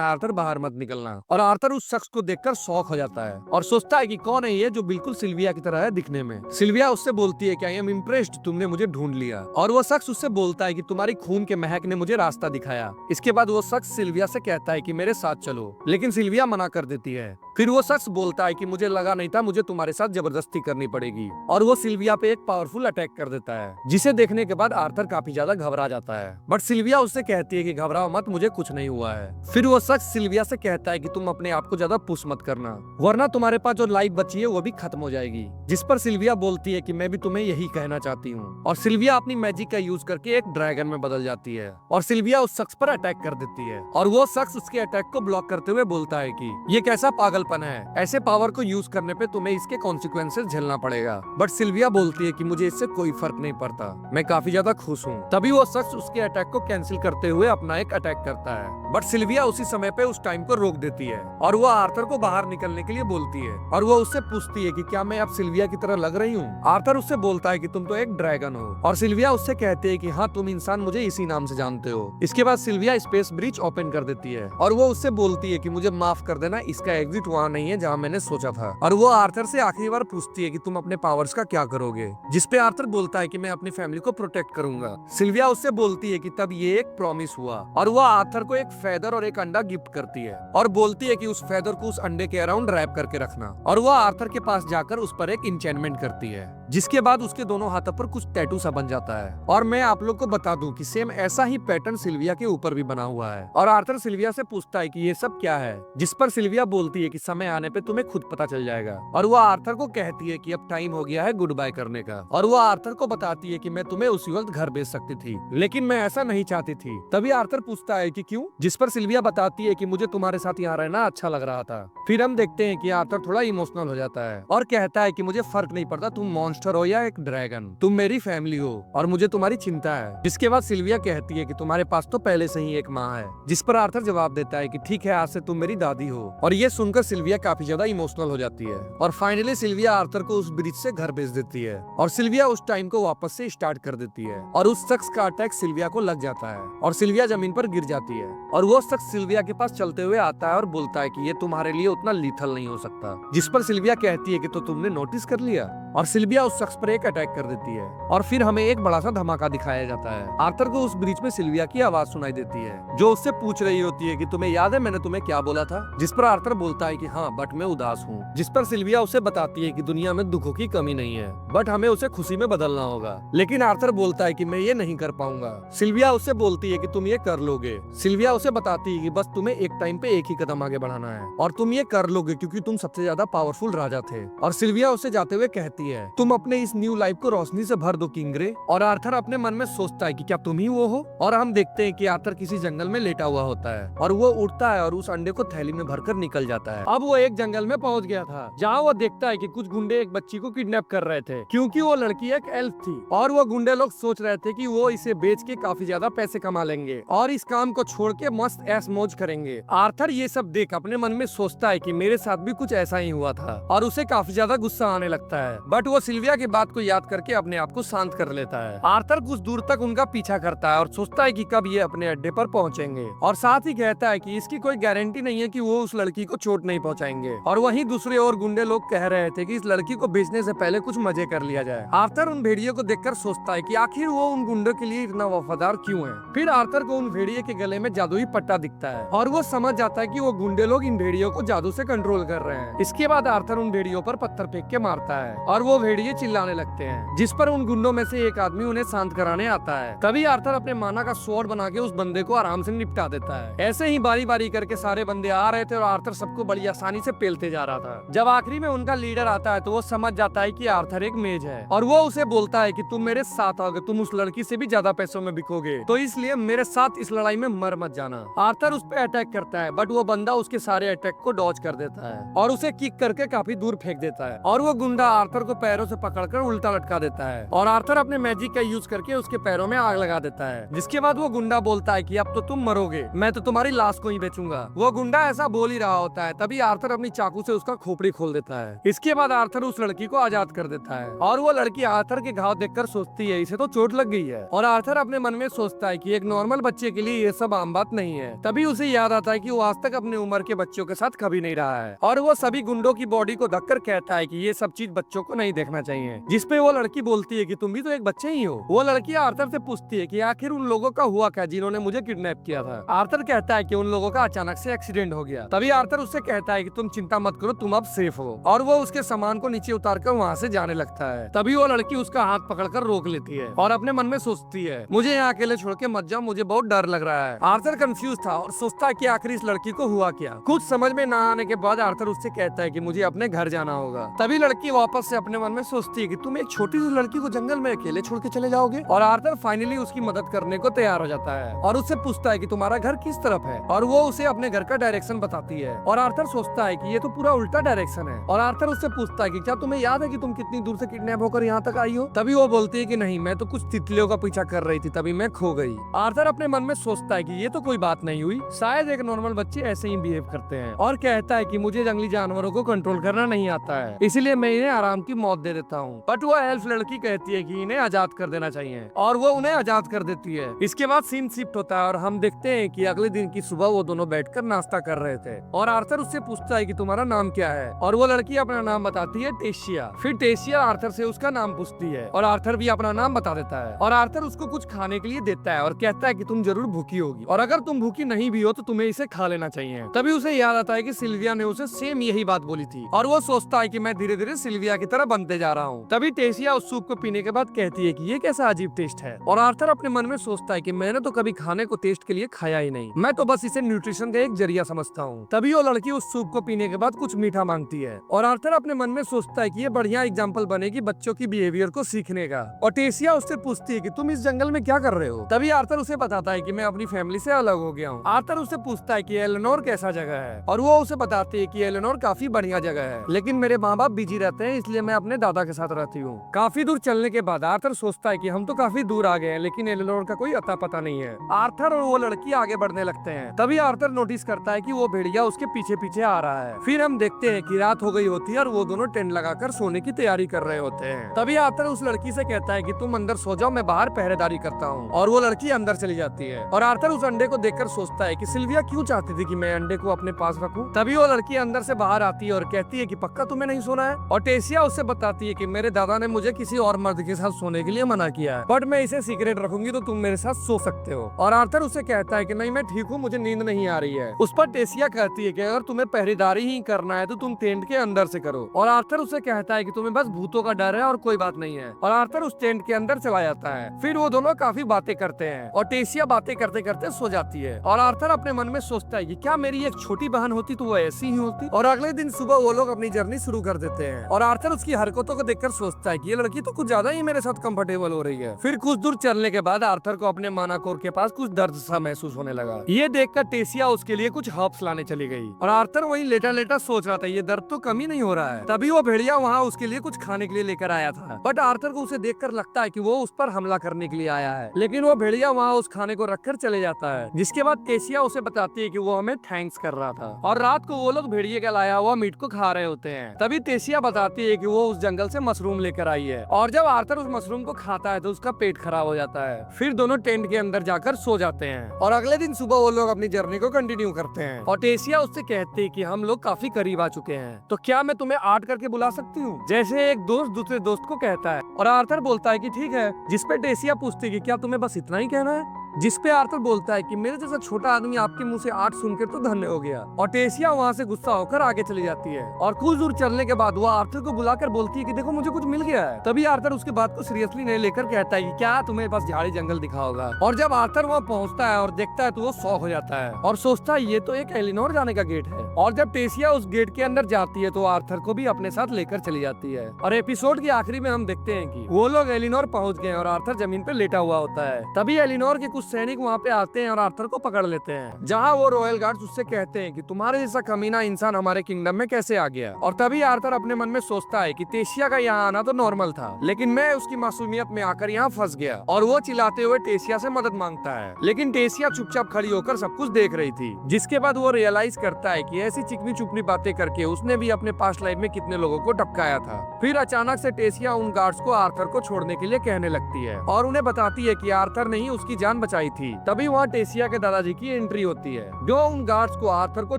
आर्थर, बाहर मत निकलना। और आर्थर उस शख्स को देखकर शॉक हो जाता है और सोचता है कि कौन है ये जो बिल्कुल सिल्विया की तरह है दिखने में। सिल्विया उससे बोलती है कि आई एम इम्प्रेस्ड, तुमने मुझे ढूंढ लिया। और वो शख्स उससे बोलता है कि तुम्हारी खून के महक ने मुझे रास्ता दिखाया। इसके बाद वो शख्स सिल्विया से कहता है कि मेरे साथ चलो, लेकिन सिल्विया मना कर देती है। फिर वो शख्स बोलता है कि मुझे लगा नहीं था, मुझे तुम्हारे साथ जबरदस्ती करनी पड़ेगी। और वो सिल्विया पे एक पावरफुल अटैक कर देता है, जिसे देखने के बाद आर्थर काफी ज्यादा घबरा जाता है। बट सिल्विया उससे कहती है कि घबराओ मत, मुझे कुछ नहीं हुआ है। फिर वो शख्स सिल्विया से कहता है कि तुम अपने आप को ज्यादा पुश मत करना, वरना तुम्हारे पास जो लाइफ बची है वो भी खत्म हो जाएगी। जिस पर सिल्विया बोलती है कि मैं भी तुम्हें यही कहना चाहती हूँ। और सिल्विया अपनी मैजिक का यूज करके एक ड्रैगन में बदल जाती है और सिल्विया उस शख्स पर अटैक कर देती है। और वो शख्स उसके अटैक को ब्लॉक करते हुए बोलता है कि ये कैसा पागलपन है, ऐसे पावर को यूज करने पे तुम्हें इसके कॉन्सिक्वेंसेस झेलना पड़ेगा। बट सिल्विया बोलती है कि मुझे इससे कोई फर्क नहीं पड़ता, मैं काफी ज्यादा खुश हूँ। तभी वो शख्स उसके अटैक को कैंसिल करते हुए अपना एक अटैक करता है। बट सिल्विया उसी समय पे उस टाइम को रोक देती है और वो आर्थर को बाहर निकलने के लिए बोलती है और वो उससे पूछती है कि क्या मैं अब सिल्विया की तरह लग रही हूँ। आर्थर उससे बोलता है कि तुम तो एक ड्रैगन हो और सिल्विया उससे कहती है कि हाँ तुम इंसान मुझे इसी नाम से जानते हो। इसके बाद सिल्विया स्पेस ब्रिज ओपन कर देती है और वो उससे बोलती है कि मुझे माफ कर देना, इसका एग्जिट वहाँ नहीं है जहाँ मैंने सोचा था। और वो आर्थर से आखिरी बार पूछती है कि तुम अपने पावर्स का क्या करोगे, जिस पे आर्थर बोलता है कि मैं अपनी फैमिली को प्रोटेक्ट करूंगा। सिल्विया उससे बोलती है कि तब ये एक प्रॉमिस हुआ और वो आर्थर को एक फेदर और एक अंडा गिफ्ट करती है और बोलती है कि उस फेदर को उस अंडे के अराउंड रैप करके रखना। और वो आर्थर के पास जाकर उस पर एक इंचेंटमेंट करती है, जिसके बाद उसके दोनों हाथों पर कुछ टैटू सा बन जाता है। और मैं आप लोग को बता दूं कि सेम ऐसा ही पैटर्न सिल्विया के ऊपर भी बना हुआ है। और आर्थर सिल्विया से पूछता है कि ये सब क्या है, जिस पर सिल्विया बोलती है कि समय आने पे तुम्हें खुद पता चल जाएगा। और वो आर्थर को कहती है कि अब टाइम हो गया है गुड बाय करने का। और वो आर्थर को बताती है कि मैं तुम्हें उसी वक्त घर भेज सकती थी, लेकिन मैं ऐसा नहीं चाहती थी। तभी आर्थर पूछता है कि क्यों, जिस पर सिल्विया बताती है कि मुझे तुम्हारे साथ यहाँ रहना अच्छा लग रहा था। फिर हम देखते हैं कि आर्थर थोड़ा इमोशनल हो जाता है और कहता है कि मुझे फर्क नहीं पड़ता तुम मॉन्स्टर हो या एक ड्रैगन, तुम मेरी फैमिली हो और मुझे तुम्हारी चिंता है। जिसके बाद सिल्विया कहती है कि तुम्हारे पास तो पहले से ही एक माँ है। जिस पर आर्थर जवाब देता है कि ठीक है, आज से तुम मेरी दादी हो। और ये सुनकर सिल्विया काफी ज्यादा इमोशनल हो जाती है और फाइनली सिल्विया आर्थर को उस ब्रिज से घर भेज देती है और सिल्विया उस टाइम को वापस से स्टार्ट कर देती है। और उस शख्स का अटैक सिल्विया को लग जाता है और सिल्विया जमीन पर गिर जाती है। और वो शख्स सिल्विया के पास चलते हुए आता है और बोलता है कि ये तुम्हारे लिए उतना लीथल नहीं हो सकता। जिस पर सिल्विया कहती है कि तो तुमने नोटिस कर लिया। और सिल्विया उस शख्स पर एक अटैक कर देती है और फिर हमें एक बड़ा सा धमाका दिखाया जाता है। आर्थर को उस ब्रिज में सिल्विया की आवाज सुनाई देती है जो उससे पूछ रही होती है कि तुम्हें याद है मैंने तुम्हें क्या बोला था। जिस पर आर्थर बोलता है कि हाँ बट मैं उदास हूँ। जिस पर सिल्विया उसे बताती है कि दुनिया में दुखों की कमी नहीं है, बट हमें उसे खुशी में बदलना होगा। लेकिन आर्थर बोलता है कि मैं ये नहीं कर पाऊंगा। सिल्विया उससे बोलती है कि तुम ये कर लोगे। सिल्विया उसे बताती है कि बस तुम्हें एक टाइम पे एक ही कदम आगे बढ़ाना है और तुम ये कर लोगे क्योंकि तुम सबसे ज्यादा पावरफुल राजा थे। और सिल्विया उसे जाते हुए कहती है तुम अपने इस न्यू लाइफ को रोशनी से भर दो किंग ग्रे। और आर्थर अपने मन में सोचता है कि क्या तुम ही वो हो। और हम देखते हैं कि आर्थर किसी जंगल में लेटा हुआ होता है और वो उठता है और उस अंडे को थैली में भरकर निकल जाता है। अब वो एक जंगल में पहुंच गया था जहाँ वो देखता है कि कुछ गुंडे एक बच्ची को किडनैप कर रहे थे क्योंकि वो लड़की एक एल्फ थी। और वो गुंडे लोग सोच रहे थे कि वो इसे बेच के काफी ज्यादा पैसे कमा लेंगे और इस काम को छोड़ के मस्त ऐश मौज करेंगे। आर्थर ये सब देख अपने मन में सोचता है कि मेरे साथ भी कुछ ऐसा ही हुआ था और उसे काफी ज्यादा गुस्सा आने लगता है। बट वो सिल्विया की बात को याद करके अपने आप को शांत कर लेता है। आर्थर कुछ दूर तक उनका पीछा करता है और सोचता है कि कब ये अपने अड्डे पर पहुंचेंगे और साथ ही कहता है कि इसकी कोई गारंटी नहीं है कि वो उस लड़की को चोट नहीं पहुंचाएंगे। और वहीं दूसरे और गुंडे लोग कह रहे थे कि इस लड़की को बेचने से पहले कुछ मजे कर लिया जाए। आर्थर उन भेड़ियों को देखकर सोचता है कि आखिर वो उन गुंडों के लिए इतना वफादार क्यों है। फिर आर्थर को उन भेड़िए के गले में जादुई पट्टा दिखता है और वो समझ जाता है कि वो गुंडे लोग इन भेड़ियों को जादू से कंट्रोल कर रहे हैं। इसके बाद आर्थर उन भेड़ियों पर पत्थर फेंक के मारता है और वो भेड़िए लिए चिल्लाने लगते हैं, जिस पर उन गुंडों में से एक आदमी उन्हें शांत कराने आता है। तभी आर्थर अपने माना का स्वॉर्ड बना के उस बंदे को आराम से निपटा देता है। ऐसे ही बारी बारी करके सारे बंदे आ रहे थे और आर्थर सबको बड़ी आसानी से पेलते जा रहा था। जब आखिरी में उनका लीडर आता है तो वो समझ जाता है कि आर्थर एक मेज है और वो उसे बोलता है कि तुम मेरे साथ आओगे, तुम उस लड़की से भी ज्यादा पैसों में बिकोगे, तो इसलिए मेरे साथ इस लड़ाई में मर मत जाना। आर्थर उस पर अटैक करता है बट वो बंदा उसके सारे अटैक को डॉज कर देता है और उसे किक करके काफी दूर फेंक देता है और वो गुंडा आर्थर को पैरों से पकड़कर उल्टा लटका देता है और आर्थर अपने मैजिक का यूज करके उसके पैरों में आग लगा देता है। जिसके बाद वो गुंडा बोलता है कि अब तो तुम मरोगे, मैं तो तुम्हारी लाश को ही बेचूंगा। वो गुंडा ऐसा बोल ही रहा होता है तभी आर्थर अपनी चाकू से उसका खोपड़ी खोल देता है। इसके बाद आर्थर उस लड़की को आजाद कर देता है और वो लड़की आर्थर के घाव देखकर सोचती है इसे तो चोट लग गई है और आर्थर अपने मन में सोचता है कि एक नॉर्मल बच्चे के लिए ये सब आम बात नहीं है। तभी उसे याद आता है कि वो आज तक अपने उम्र के बच्चों के साथ कभी नहीं रहा है और वो सभी गुंडों की बॉडी को धक्कर कहता है कि ये सब चीज बच्चों को नहीं देखना चाहिए। जिसपे वो लड़की बोलती है कि तुम भी तो एक बच्चे ही हो। वो लड़की आर्थर से पूछती है कि आखिर उन लोगों का हुआ क्या जिन्होंने मुझे किडनैप किया था। आर्थर कहता है कि उन लोगों का अचानक से एक्सीडेंट हो गया। तभी आर्थर उससे कहता है कि तुम चिंता मत करो, तुम अब सेफ हो और वो उसके सामान को नीचे उतार कर वहाँ से जाने लगता है। तभी वो लड़की उसका हाथ पकड़कर रोक लेती है और अपने मन में सोचती है मुझे यहाँ अकेले छोड़ के मत जाओ, मुझे बहुत डर लग रहा है। आर्थर कंफ्यूज था और सोचता है कि आखिर इस लड़की को हुआ क्या। कुछ समझ में ना आने के बाद आर्थर उससे कहता है कि मुझे अपने घर जाना होगा। तभी लड़की वापस से अपने मन में सोचती है कि तुम एक छोटी सी लड़की को जंगल में अकेले छोड़ के चले जाओगे और आर्थर फाइनली उसकी मदद करने को तैयार हो जाता है और उससे पूछता है कि तुम्हारा घर किस तरफ है और वो उसे अपने घर का डायरेक्शन बताती है और आर्थर सोचता है कि ये तो पूरा उल्टा डायरेक्शन है और आर्थर उससे पूछता है कि क्या तुम्हें याद है कि तुम कितनी दूर से किडनैप होकर यहाँ तक आई हो। तभी वो बोलती है कि नहीं, मैं तो कुछ तितलियों का पीछा कर रही थी, तभी मैं खो गई। आर्थर अपने मन में सोचता है कि ये तो कोई बात नहीं हुई, शायद एक नॉर्मल बच्चे ऐसे ही बिहेव करते हैं और कहता है कि मुझे जंगली जानवरों को कंट्रोल करना नहीं आता है, इसलिए मैं इन्हें आराम की मौत दे देता हूँ। बट वो एल्फ लड़की कहती है कि इन्हें आजाद कर देना चाहिए और वो उन्हें आजाद कर देती है। इसके बाद सीन शिफ्ट होता है और हम देखते हैं कि अगले दिन की सुबह वो दोनों बैठकर नाश्ता कर रहे थे और आर्थर उससे पूछता है कि तुम्हारा नाम क्या है और वो लड़की अपना नाम बताती है टेशिया। फिर टेशिया आर्थर से उसका नाम पूछती है और आर्थर भी अपना नाम बता देता है और आर्थर उसको कुछ खाने के लिए देता है और कहता है कि तुम जरूर भूखी होगी और अगर तुम भूखी नहीं भी हो तो तुम्हें इसे खा लेना चाहिए। तभी उसे याद आता है कि सिल्विया ने उसे सेम यही बात बोली थी और वो सोचता है कि मैं धीरे धीरे सिल्विया की तरह बनते जा रहा हूँ। तभी टेशिया उस सूप को पीने के बाद कहती है कि ये कैसा अजीब टेस्ट है और आर्थर अपने मन में सोचता है कि मैंने तो कभी खाने को टेस्ट के लिए खाया ही नहीं, मैं तो बस इसे न्यूट्रिशन का एक जरिया समझता हूँ। तभी वो लड़की उस सूप को पीने के बाद कुछ मीठा मांगती है और आर्थर अपने मन में सोचता है कि ये बढ़िया एग्जाम्पल बनेगी बच्चों की बिहेवियर को सीखने का। और टेशिया उससे पूछती है कि तुम इस जंगल में क्या कर रहे हो। तभी आर्थर उसे बताता है कि मैं अपनी फैमिली से अलग हो गया हूँ। आर्थर उससे पूछता है कि एलेनोर कैसा जगह है और वो उसे बताती है कि एलेनोर काफी बढ़िया जगह है, लेकिन मेरे माँ बाप बिजी रहते हैं इसलिए मैं अपने दादा के साथ रहती हूँ। काफी दूर चलने के बाद आर्थर सोचता है कि हम तो काफी दूर आ गए हैं लेकिन एलेनोर का कोई अता पता नहीं है। आर्थर और वो लड़की आगे बढ़ने लगते हैं। तभी आर्थर नोटिस करता है कि वो भेड़िया उसके पीछे पीछे आ रहा है। फिर हम देखते हैं कि रात हो गई होती है और वो दोनों टेंट लगाकर सोने की तैयारी कर रहे होते हैं। तभी आर्थर उस लड़की से कहता है कि तुम अंदर सो जाओ, मैं बाहर पहरेदारी करता हूँ और वो लड़की अंदर चली जाती है और आर्थर उस अंडे को देखकर सोचता है कि सिल्विया क्यों चाहती थी कि मैं अंडे को अपने पास रखूं। तभी वो लड़की अंदर से बाहर आती है और कहती है कि पक्का तुम्हें नहीं सोना है और टेशिया उससे बताती है कि मेरे दादा ने मुझे किसी और मर्द के साथ सोने के लिए मना किया है बट मैं इसे सीक्रेट रखूंगी तो तुम मेरे साथ सो सकते हो। और आर्थर उससे कहता है कि नहीं, मैं ठीक हूँ, मुझे नींद नहीं आ रही है। उस पर टेशिया कहती है कि अगर तुम्हें पहरेदारी ही करना है तो तुम टेंट के अंदर से करो और आर्थर उससे कहता है कि तुम्हें बस भूतों का डर है और कोई बात नहीं है और आर्थर उस टेंट के अंदर चला जाता है। फिर वो दोनों काफी बातें करते हैं और टेशिया बातें करते करते सो जाती है और आर्थर अपने मन में सोचता है कि क्या मेरी एक छोटी बहन होती तो वो ऐसी ही होती। और अगले दिन सुबह वो लोग अपनी जर्नी शुरू कर देते हैं और आर्थर उसकी हरकतों को देखकर सोचता है कि ये लड़की तो कुछ ज्यादा ही मेरे साथ कंफर्टेबल हो रही है। फिर कुछ दूर चलने के बाद आर्थर को अपने मानाकोर के पास कुछ दर्द सा महसूस होने लगा। ये देखकर टेशिया उसके लिए कुछ हर्ब्स लाने चली गई और आर्थर वहीं लेटा लेटा सोच रहा था ये दर्द तो कम ही नहीं हो रहा है। तभी वो भेड़िया वहाँ उसके लिए कुछ खाने के लिए लेकर आया था बट आर्थर को उसे देखकर लगता है कि वो उस पर हमला करने के लिए आया है, लेकिन वो भेड़िया वहाँ उस खाने को रखकर चले जाता है। जिसके बाद टेशिया उसे बताती है कि वो हमें थैंक्स कर रहा था और रात को वो लोग भेड़िए का लाया हुआ मीट को खा रहे होते हैं। तभी टेशिया बताती है कि वो उस जंगल से मशरूम लेकर आई है और जब आर्थर उस मशरूम को खाता है तो उसका पेट खराब हो जाता है। फिर दोनों टेंट के अंदर जाकर सो जाते हैं और अगले दिन सुबह वो लोग अपनी जर्नी को कंटिन्यू करते हैं और टेशिया उससे कहती है कि हम लोग काफी करीब आ चुके हैं तो क्या मैं तुम्हें आर्ट करके बुला सकती हूँ, जैसे एक दोस्त दूसरे दोस्त को कहता है। और आर्थर बोलता है कि ठीक है, जिस पे टेशिया पूछती है कि क्या तुम्हें बस इतना ही कहना है। जिसपे आर्थर बोलता है कि मेरे जैसा छोटा आदमी आपके मुंह से 8 सुनकर तो धन्य हो गया। और टेसिया वहाँ से गुस्सा होकर आगे चली जाती है और कुछ दूर चलने के बाद वो आर्थर को बुलाकर बोलती है कि देखो मुझे कुछ मिल गया है। तभी आर्थर उसके बात को सीरियसली नहीं लेकर कहता है कि क्या तुम्हें बस झाड़ी जंगल दिखा होगा। और जब आर्थर वहाँ पहुँचता है और देखता है तो वो शॉक हो जाता है और सोचता है ये तो एक एलिनोर जाने का गेट है। और जब टेसिया उस गेट के अंदर जाती है तो आर्थर को भी अपने साथ लेकर चली जाती है। और एपिसोड के आखिरी में हम देखते हैं कि वो लोग एलिनोर पहुंच गए और आर्थर जमीन पे लेटा हुआ होता है। तभी एलिनोर के कुछ सैनिक वहाँ पे आते हैं और आर्थर को पकड़ लेते हैं, जहाँ वो रॉयल गार्ड्स उससे कहते हैं कि तुम्हारे जैसा कमीना इंसान हमारे किंगडम में कैसे आ गया। और तभी आर्थर अपने मन में सोचता है कि टेसिया का यहाँ आना तो नॉर्मल था, लेकिन मैं उसकी मासूमियत में आकर यहाँ फंस गया। और वो चिल्लाते हुए टेसिया से मदद मांगता है, लेकिन टेसिया चुपचाप खड़ी होकर सब कुछ देख रही थी। जिसके बाद वो रियलाइज करता है कि ऐसी चिकनी चुपनी बातें करके उसने भी अपने पास्ट लाइफ में कितने लोगों को टपकाया था। फिर अचानक से टेसिया उन गार्ड्स को आर्थर को छोड़ने के लिए कहने लगती है और उन्हें बताती है कि आर्थर ने ही उसकी जान बचाई थी। तभी वहाँ टेसिया के दादाजी की एंट्री होती है, जो उन गार्ड्स को आर्थर को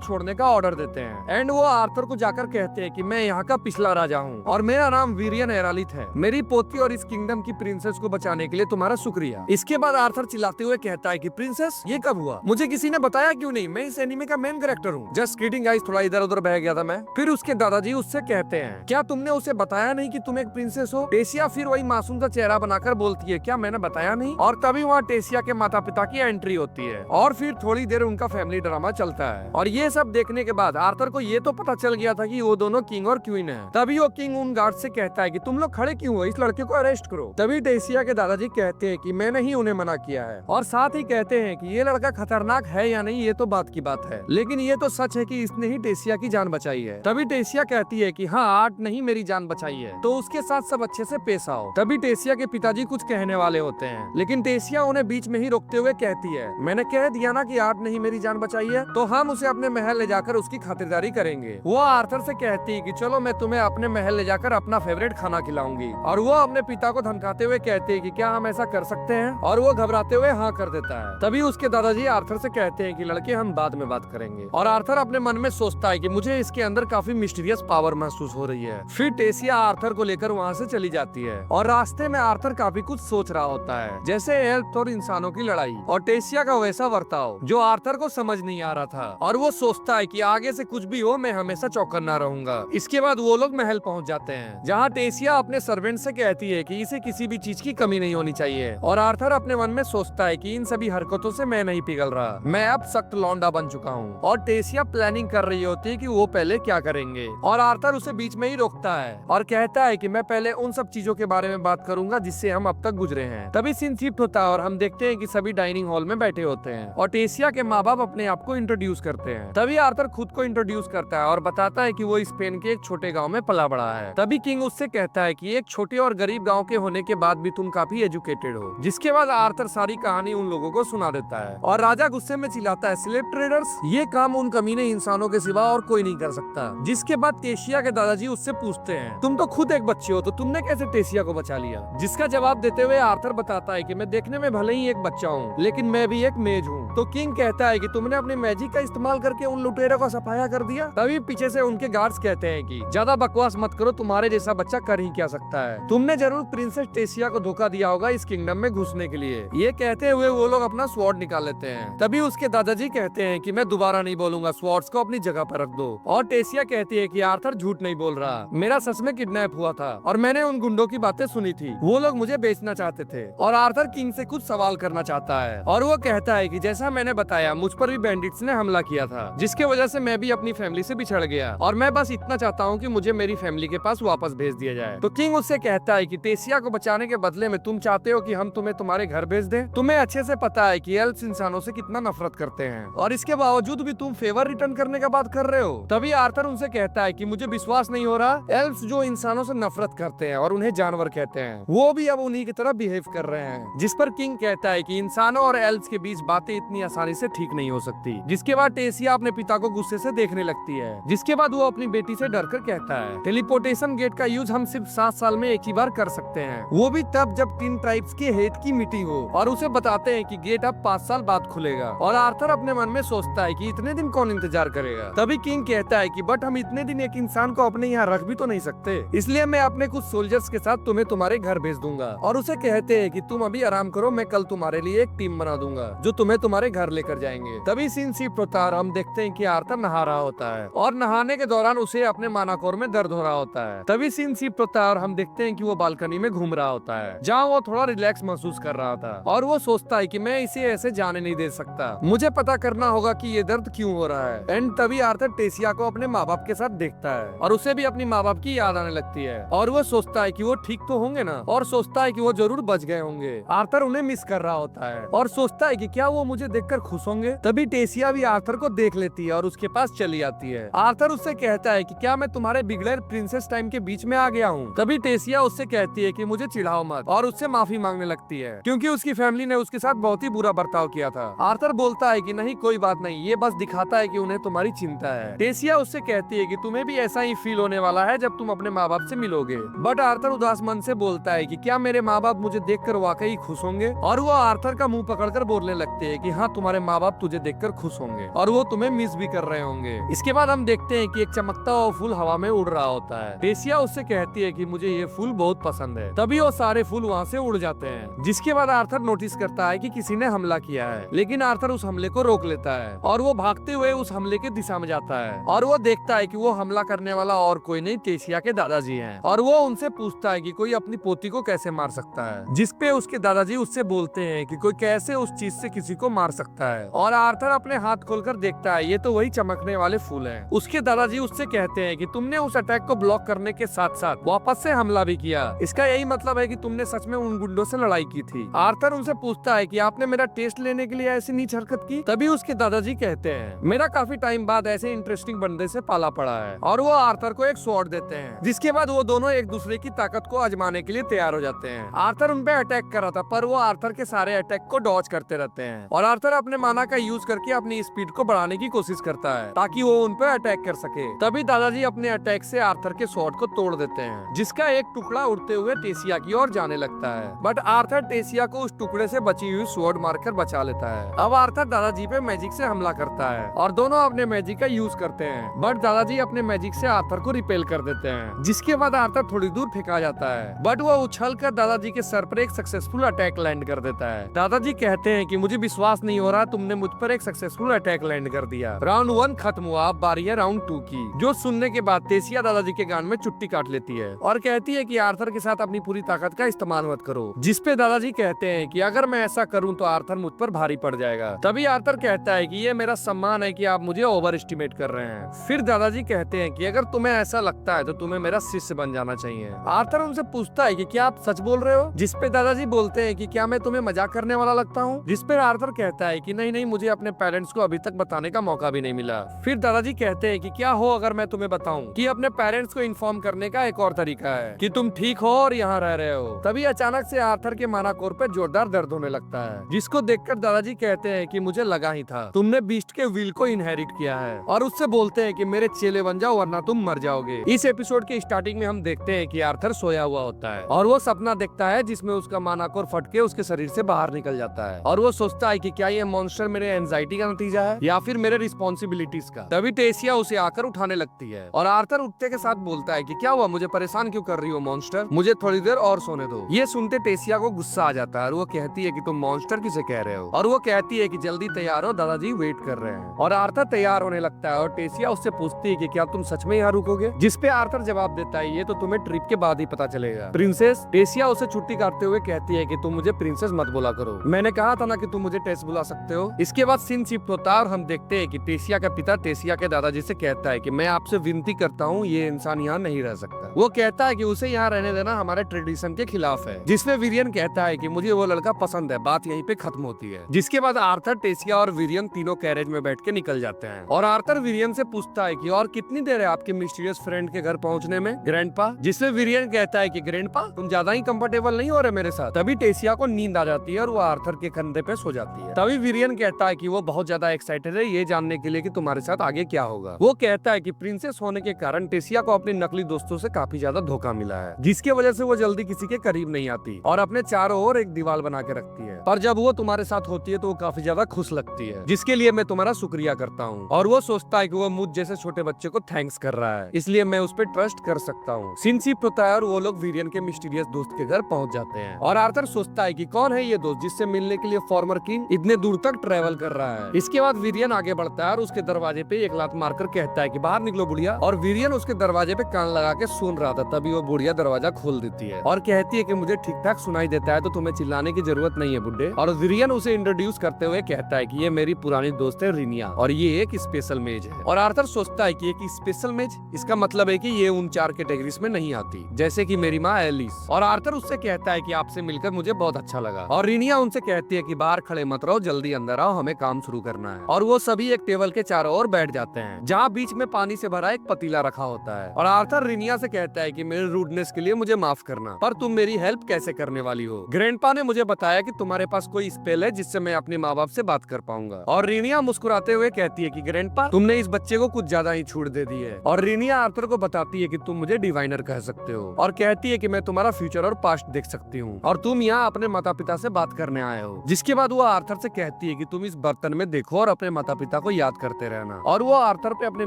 छोड़ने का ऑर्डर देते हैं। एंड वो आर्थर को जाकर कहते हैं कि मैं यहाँ का पिछला राजा हूँ और मेरा नाम वीरियन एरालिथ है। मेरी पोती और इस किंगडम की प्रिंसेस को बचाने के लिए तुम्हारा शुक्रिया। इसके बाद आर्थर चिल्लाते हुए कहता है कि प्रिंसेस ये कब हुआ, मुझे किसी ने बताया क्यों नहीं, मैं इस एनिमे का मेन कैरेक्टर हूँ। जस्ट किडिंग गाइस, थोड़ा इधर उधर बह गया था मैं। फिर उसके दादाजी उससे कहते हैं क्या तुमने उसे बताया नहीं कि तुम एक प्रिंसेस हो। टेसिया फिर वही मासूम सा चेहरा बनाकर बोलती है क्या मैंने बताया नहीं। और तभी वहाँ टेसिया के माता पिता की एंट्री होती है और फिर थोड़ी देर उनका फैमिली ड्रामा चलता है। और ये सब देखने के बाद आर्थर को ये तो पता चल गया था कि वो दोनों किंग और क्वीन है। तभी वो किंग उन गार्ड से कहता है कि तुम लोग खड़े क्यों हो, इस लड़के को अरेस्ट करो। तभी टेसिया के दादाजी कहते हैं कि मैंने ही उन्हें मना किया है और साथ ही कहते हैं कि ये लड़का खतरनाक है या नहीं ये तो बात की बात है, लेकिन ये तो सच है कि इसने ही टेसिया की जान बचाई है। तभी टेसिया कहती है कि हाँ आर्ट नहीं मेरी जान बचाई है, तो उसके साथ सब अच्छे से पेश आओ। तभी टेसिया के पिताजी कुछ कहने वाले होते हैं, लेकिन टेसिया उन्हें बीच में ही रोकते हुए कहती है मैंने कह दिया ना कि आर्ट नहीं मेरी जान बचाई है, तो हम उसे अपने महल ले जाकर उसकी खातिरदारी करेंगे। वो आर्थर से कहती है कि चलो मैं तुम्हें अपने महल ले जाकर अपना फेवरेट खाना खिलाऊंगी। और वो अपने पिता को धमकाते हुए कहते हैं कि क्या हम ऐसा कर सकते हैं, और वो घबराते हुए हाँ कर देता है। तभी उसके दादाजी आर्थर से कहते हैं कि लड़के हम बाद में बात करेंगे। और आर्थर अपने मन में सोचता है कि मुझे इसके अंदर काफी मिस्टीरियस पावर महसूस हो रही है। फिर टेसिया आर्थर को लेकर वहाँ से चली जाती है और रास्ते में आर्थर काफी कुछ सोच रहा होता है, जैसे एल्फ और इंसानों की लड़ाई और टेसिया का वैसा वर्ताव जो आर्थर को समझ नहीं आ रहा था। और वो सोचता है कि आगे से कुछ भी हो मैं हमेशा चौकन्ना रहूंगा। इसके बाद वो लोग महल पहुंच जाते हैं, जहाँ टेसिया अपने सर्वेंट से कहती है कि इसे किसी भी चीज की कमी नहीं होनी चाहिए। और आर्थर अपने मन में सोचता है कि इन सभी हरकतों से मैं नहीं पिघल रहा, मैं अब सख्त लौंडा बन चुका हूँ। और टेसिया प्लानिंग कर रही होती है कि वो पहले क्या करेंगे, और आर्थर उसे बीच में ही रोकता है और कहता है कि मैं पहले उन सब चीजों के बारे में बात करूंगा जिससे हम अब तक गुजरे हैं। तभी सीन शिफ्ट होता है और हम देखते हैं कि सभी डाइनिंग हॉल में बैठे होते हैं और टेसिया के माँ बाप अपने आप को इंट्रोड्यूस करते हैं। तभी आर्थर खुद को इंट्रोड्यूस करता है और बताता है कि वो स्पेन के एक छोटे गांव में पला बड़ा है। तभी किंग उससे कहता है कि एक छोटे और गरीब गांव के होने के बाद भी तुम काफी एजुकेटेड हो। जिसके बाद आर्थर सारी कहानी उन लोगों को सुना देता है और राजा गुस्से में चिल्लाता है स्लेव ट्रेडर्स, ये काम उन कमीने इंसानों के सिवा और कोई नहीं कर सकता। जिसके बाद टेसिया के दादाजी उससे पूछते हैं तुम तो खुद एक बच्चे हो तो तुमने कैसे टेसिया को बचा लिया। जिसका जवाब देते हुए आर्थर बताता है कि मैं देखने में भले ही एक बच्चा हूँ, लेकिन मैं भी एक मेज हूँ। तो किंग कहता है कि तुमने अपनी मैजिक का इस्तेमाल करके उन लुटेरों का सफाया कर दिया। तभी पीछे से उनके गार्ड्स कहते हैं कि ज्यादा बकवास मत करो, तुम्हारे जैसा बच्चा कर ही क्या सकता है, तुमने जरूर प्रिंसेस टेसिया को धोखा दिया होगा इस किंगडम में घुसने के लिए। ये कहते हुए वो लोग अपना स्वॉर्ड निकाल लेते हैं। तभी उसके दादाजी कहते हैं कि मैं दोबारा नहीं बोलूंगा, स्वॉर्ड्स को अपनी जगह पर रख दो। और टेसिया कहती है कि आर्थर झूठ नहीं बोल रहा, मेरा सच में किडनैप हुआ था और मैंने उन गुंडों की बातें सुनी थी, वो लोग मुझे बेचना चाहते थे। और आर्थर किंग से कुछ सवाल करना चाहता है और वो कहता है कि जैसा मैंने बताया मुझ पर भी बैंडिट्स ने हमला किया था, जिसके वजह से मैं भी अपनी फैमिली से बिछड़ गया और मैं बस इतना चाहता हूँ कि मुझे मेरी फैमिली के पास वापस भेज दिया जाए। तो किंग उससे कहता है कि टेसिया को बचाने के बदले में तुम चाहते हो कि हम तुम्हें तुम्हारे घर भेज दें। तुम्हें अच्छे से पता है कि एल्फ्स इंसानों से कितना नफरत करते हैं और इसके बावजूद भी तुम फेवर रिटर्न करने का बात कर रहे हो। तभी आर्थर उनसे कहता है कि मुझे विश्वास नहीं हो रहा, एल्फ्स जो इंसानों से नफरत करते हैं और उन्हें जानवर कहते हैं, वो भी अब उन्हीं की तरह बिहेव कर रहे हैं। जिस पर किंग कहता है कि इंसानों और एल्फ्स के बीच बातें इतनी आसानी से ठीक नहीं हो सकती। जिसके बाद टेसिया अपने पिता को गुस्से से देखने लगती है। जिसके बाद वो अपनी बेटी से डरकर कहता है टेलीपोर्टेशन गेट का यूज हम सिर्फ 7 साल में एक ही बार कर सकते हैं, वो भी तब जब 3 ट्राइब्स के हेड की मीटिंग हो। और उसे बताते हैं कि गेट अब 5 साल बाद खुलेगा। और आर्थर अपने मन में सोचता है कि इतने दिन कौन इंतजार करेगा। तभी किंग कहता है कि बट हम इतने दिन एक इंसान को अपने यहाँ रख भी तो नहीं सकते, इसलिए मैं अपने कुछ सोल्जर्स के साथ तुम्हें तुम्हारे घर भेज दूंगा। और उसे कहते हैं कि तुम अभी आराम करो, मैं कल तुम्हारे लिए एक टीम बना दूंगा जो तुम्हें तुम्हारे घर लेकर जाएंगे। तभी सीन सी प्रतार हम देखते हैं कि आर्थर नहा रहा होता है और नहाने के दौरान उसे अपने मानाकोर में दर्द हो रहा होता है। तभी सीन सी प्रतार हम देखते हैं कि वो बालकनी में घूम रहा होता है जहाँ वो थोड़ा रिलैक्स महसूस कर रहा था और वो सोचता है कि मैं इसे ऐसे जाने नहीं दे सकता, मुझे पता करना होगा कि ये दर्द क्यों हो रहा है। एंड तभी आर्थर टेसिया को अपने माँ बाप के साथ देखता है और उसे भी अपनी माँ बाप की याद आने लगती है और वो सोचता है कि वो ठीक तो होंगे ना, और सोचता है कि वो जरूर बच गए होंगे। आर्थर उन्हें मिस कर रहा होता है और सोचता है कि क्या वो मुझे देखकर खुश होंगे। तभी टेसिया भी आर्थर को देख लेती है और उसके पास चली आती है। आर्थर उससे कहता है कि क्या मैं तुम्हारे बिगड़े प्रिंसेस टाइम के बीच में आ गया हूँ। तभी टेसिया उससे कहती है कि मुझे चिढ़ाओ मत और उससे माफी मांगने लगती है क्योंकि उसकी फैमिली ने उसके साथ बहुत ही बुरा बर्ताव किया था। आर्थर बोलता है कि नहीं कोई बात नहीं, ये बस दिखाता है कि उन्हें तुम्हारी चिंता है। टेसिया उससे कहती है कि तुम्हें भी ऐसा ही फील होने वाला है जब तुम अपने माँ बाप से मिलोगे। बट आर्थर उदास मन से बोलता है कि क्या मेरे माँ बाप मुझे देखकर वाकई खुश होंगे, और वो आर्थर का मुंह पकड़कर बोलने लगते हैं कि हाँ तुम्हारे माँ बाप तुझे देखकर खुश होंगे और वो तुम्हें मिस भी कर रहे होंगे। इसके बाद हम देखते हैं कि एक चमकता हुआ फूल हवा में उड़ रहा होता है। टेसिया उससे कहती है कि मुझे ये फूल बहुत पसंद है। तभी वो सारे फूल वहाँ से उड़ जाते हैं। जिसके बाद आर्थर नोटिस करता है कि किसी ने हमला किया है, लेकिन आर्थर उस हमले को रोक लेता है और वो भागते हुए उस हमले के दिशा में जाता है और वो देखता है कि वो हमला करने वाला और कोई नहीं टेसिया के दादाजी हैं और वो उनसे पूछता है कि कोई अपनी पोती को कैसे मार सकता है। जिसपे उसके दादाजी उससे बोलते हैं कि कोई कैसे उस चीज से किसी को मार सकता है और आर्थर अपने हाथ खोलकर देखता है ये तो वही चमकने वाले फूल हैं। उसके दादाजी उससे कहते हैं कि तुमने उस अटैक को ब्लॉक करने के साथ साथ वापस से हमला भी किया, इसका यही मतलब है कि तुमने सच में उन गुंडों से लड़ाई की थी। आर्थर उनसे पूछता है कि आपने मेरा टेस्ट लेने के लिए ऐसी नीच हरकत की। तभी उसके दादाजी कहते हैं मेरा काफी टाइम बाद ऐसे इंटरेस्टिंग बंदे से पाला पड़ा है, और वो आर्थर को एक स्वॉर्ड देते हैं। जिसके बाद वो दोनों एक दूसरे की ताकत को आजमाने के लिए तैयार हो जाते हैं। आर्थर उन पे अटैक कर रहा था पर वो आर्थर के सारे अटैक को डॉज करते रहते हैं और आर्थर अपने माना का यूज करके अपनी स्पीड को बढ़ाने की कोशिश करता है ताकि वो उन पे अटैक कर सके। तभी दादाजी अपने अटैक से आर्थर के स्वॉर्ड को तोड़ देते हैं जिसका एक टुकड़ा उड़ते हुए टेसिया की ओर जाने लगता है। बट आर्थर टेसिया को उस टुकड़े से बची हुई स्वॉर्ड मारकर बचा लेता है। अब आर्थर दादाजी पे मैजिक से हमला करता है और दोनों अपने मैजिक का यूज करते हैं, बट दादाजी अपने मैजिक से आर्थर को रिपेल कर देते हैं। जिसके बाद आर्थर थोड़ी दूर फेंका जाता है बट वो उछल कर दादाजी के सर पर एक सक्सेसफुल अटैक लैंड कर देता है। दादाजी कहते हैं कि मुझे विश्वास नहीं हो रहा तुमने मुझ पर एक सक्सेसफुल अटैक लैंड कर दिया। राउंड 1 खत्म हुआ, अब बारी है राउंड 2 की। जो सुनने के बाद टेसिया दादाजी के कान में चुट्टी काट लेती है और कहती है कि आर्थर के साथ अपनी पूरी ताकत का इस्तेमाल मत करो। जिसपे दादाजी कहते हैं कि अगर मैं ऐसा करूं तो आर्थर मुझ पर भारी पड़ जाएगा। तभी आर्थर कहता है कि ये मेरा सम्मान है कि आप मुझे ओवर एस्टिमेट कर रहे हैं। फिर दादाजी कहते हैं कि अगर तुम्हें ऐसा लगता है तो तुम्हें मेरा शिष्य बन जाना चाहिए। आर्थर उनसे पूछता है कि क्या आप सच बोल रहे हो। जिसपे दादाजी बोलते हैं कि क्या मैं तुम्हें मजाक करने वाला लगता हूँ। जिसपे आर्थर कहता है कि नहीं नहीं, मुझे अपने पेरेंट्स को अभी तक बताने का मौका भी नहीं मिला। फिर दादाजी कहते हैं कि क्या हो अगर मैं तुम्हें बताऊं कि अपने पेरेंट्स को इन्फॉर्म करने का एक और तरीका है कि तुम ठीक हो और यहाँ रह रहे हो। तभी अचानक से आर्थर के मानाकोर पे जोरदार दर्द होने लगता है जिसको देखकर दादाजी कहते हैं कि मुझे लगा ही था, तुमने बीस्ट के विल को इनहेरिट किया है, और उससे बोलते हैं कि मेरे चेले बन जाओ वरना तुम मर जाओगे। इस एपिसोड के स्टार्टिंग में हम देखते हैं कि आर्थर सोया हुआ होता है और वो सपना देखता है जिसमें उसका मानाकोर फट के उसके शरीर से बाहर निकल जाता है और वो सोचता है कि क्या ये मॉन्स्टर मेरे एंजाइटी का नतीजा है या फिर मेरे रिस्पॉन्सिबिलिटीज का। तभी टेसिया उसे आकर उठाने लगती है और आर्थर उठते के साथ बोलता है कि क्या हुआ, मुझे परेशान क्यों कर रही हो मॉन्स्टर, मुझे थोड़ी देर और सोने दो। ये सुनते टेसिया को गुस्सा आ जाता है और वो कहती है कि तुम मॉन्स्टर किसे कह रहे हो, और वो कहती है कि जल्दी तैयार हो, दादाजी वेट कर रहे हैं। और आर्थर तैयार होने लगता है और टेसिया उससे पूछती है कि क्या तुम सच में यहाँ रुकोगे। जिसपे आर्थर जवाब देता है ये तो तुम्हें ट्रिप के बाद ही पता चलेगा प्रिंसेस। टेसिया उसे छुट्टी काटते हुए कहती है कि तुम मुझे प्रिंसेस मत बोला करो, मैंने कहा था ना कि तुम मुझे टेस बुला सकते हो। इसके बाद सीन शिफ्ट होता है और हम देखते हैं कि टेसिया का पिता टेसिया के दादाजी से कहता है कि मैं आपसे विनती करता हूँ, ये इंसान यहाँ नहीं रह सकता। वो कहता है कि उसे यहाँ रहने देना हमारे ट्रेडिशन के खिलाफ है। जिसमें विरियन कहता है कि मुझे वो लड़का पसंद है, बात यहीं पे खत्म होती है। जिसके बाद आर्थर, टेसिया और विरियन तीनों कैरेज में बैठ के निकल जाते हैं और आर्थर विरियन से पूछता है कि और कितनी देर है आपके मिस्टीरियस फ्रेंड के घर पहुँचने में ग्रैंडपा। जिसमें विरियन कहता है कि ग्रैंडपा तुम ज्यादा ही कंफर्टेबल नहीं हो रहे मेरे साथ। तभी टेसिया को नींद आ जाती है और वो आर्थर के कंधे पे सो जाती है। तभी विरियन कहता है कि वो बहुत ज्यादा एक्साइटेड है ये जानने के लिए कि तुम्हारे साथ आगे क्या होगा। वो कहता है कि प्रिंसेस होने के कारण टेसिया को अपने नकली दोस्तों से काफी ज्यादा धोखा मिला है, जिसकी वजह से वो जल्दी किसी के करीब नहीं आती और अपने चारों ओर एक दीवार बना के रखती है। पर जब वो तुम्हारे साथ होती है तो वो काफी ज्यादा खुश लगती है, जिसके लिए मैं तुम्हारा शुक्रिया करता हूँ। और वो सोचता है कि वो मुझ जैसे छोटे बच्चे को थैंक्स कर रहा है, इसलिए मैं उस पर ट्रस्ट कर सकता हूँ। सिंसिप होता है और वो लोग विरियन के मिस्टीरियस दोस्त के घर पहुँच जाते हैं और आर्थर सोचता है कि कौन है ये दोस्त दोस्त जिससे मिलने के लिए फॉर्मर किंग इतने दूर तक ट्रेवल कर रहा है। इसके बाद वीरियन आगे बढ़ता है और उसके दरवाजे पे एक लात मारकर कहता है कि बाहर निकलो बुढ़िया, और वीरियन उसके दरवाजे पे कान लगा के सुन रहा था। तभी वो बुढ़िया दरवाजा खोल देती है और कहती है कि मुझे ठीक ठाक सुनाई देता है तो तुम्हें चिल्लाने की जरूरत नहीं है बुड्ढे। और वीरियन उसे इंट्रोड्यूस करते हुए कहता है कि ये मेरी पुरानी दोस्त है रिनिया और ये एक स्पेशल मेज है। और आर्थर सोचता है कि एक स्पेशल मेज, इसका मतलब है कि ये उन 4 कैटेगरीज में नहीं आती जैसे कि मेरी माँ एलिस। और आर्थर उससे कहता है कि आपसे मिलकर मुझे बहुत अच्छा लगा। और रिनिया उनसे कहती है कि बाहर खड़े मत रहो, जल्दी अंदर आओ, हमें काम शुरू करना है। और वो सभी एक टेबल के चारों ओर बैठ जाते हैं जहाँ बीच में पानी से भरा एक पतीला रखा होता है। और आर्थर रिनिया से कहता है कि मेरे रूडनेस के लिए मुझे माफ करना, पर तुम मेरी हेल्प कैसे करने वाली हो? ग्रैंडपा ने मुझे बताया कि तुम्हारे पास कोई स्पेल है जिससे मैं अपने माँ बाप से बात कर पाऊंगा। और रिनिया मुस्कुराते हुए कहती है कि ग्रैंडपा तुमने इस बच्चे को कुछ ज्यादा ही छूट दे दी है। और रिनिया आर्थर को बताती है कि तुम मुझे डिवाइनर कह सकते हो और कहती है कि मैं तुम्हारा फ्यूचर और पास्ट देख सकती हूँ और तुम यहाँ अपने माता पिता से बात करने आए हो। जिसके बाद वो आर्थर से कहती है कि तुम इस बर्तन में देखो और अपने माता पिता को याद करते रहना। और वो आर्थर पे अपने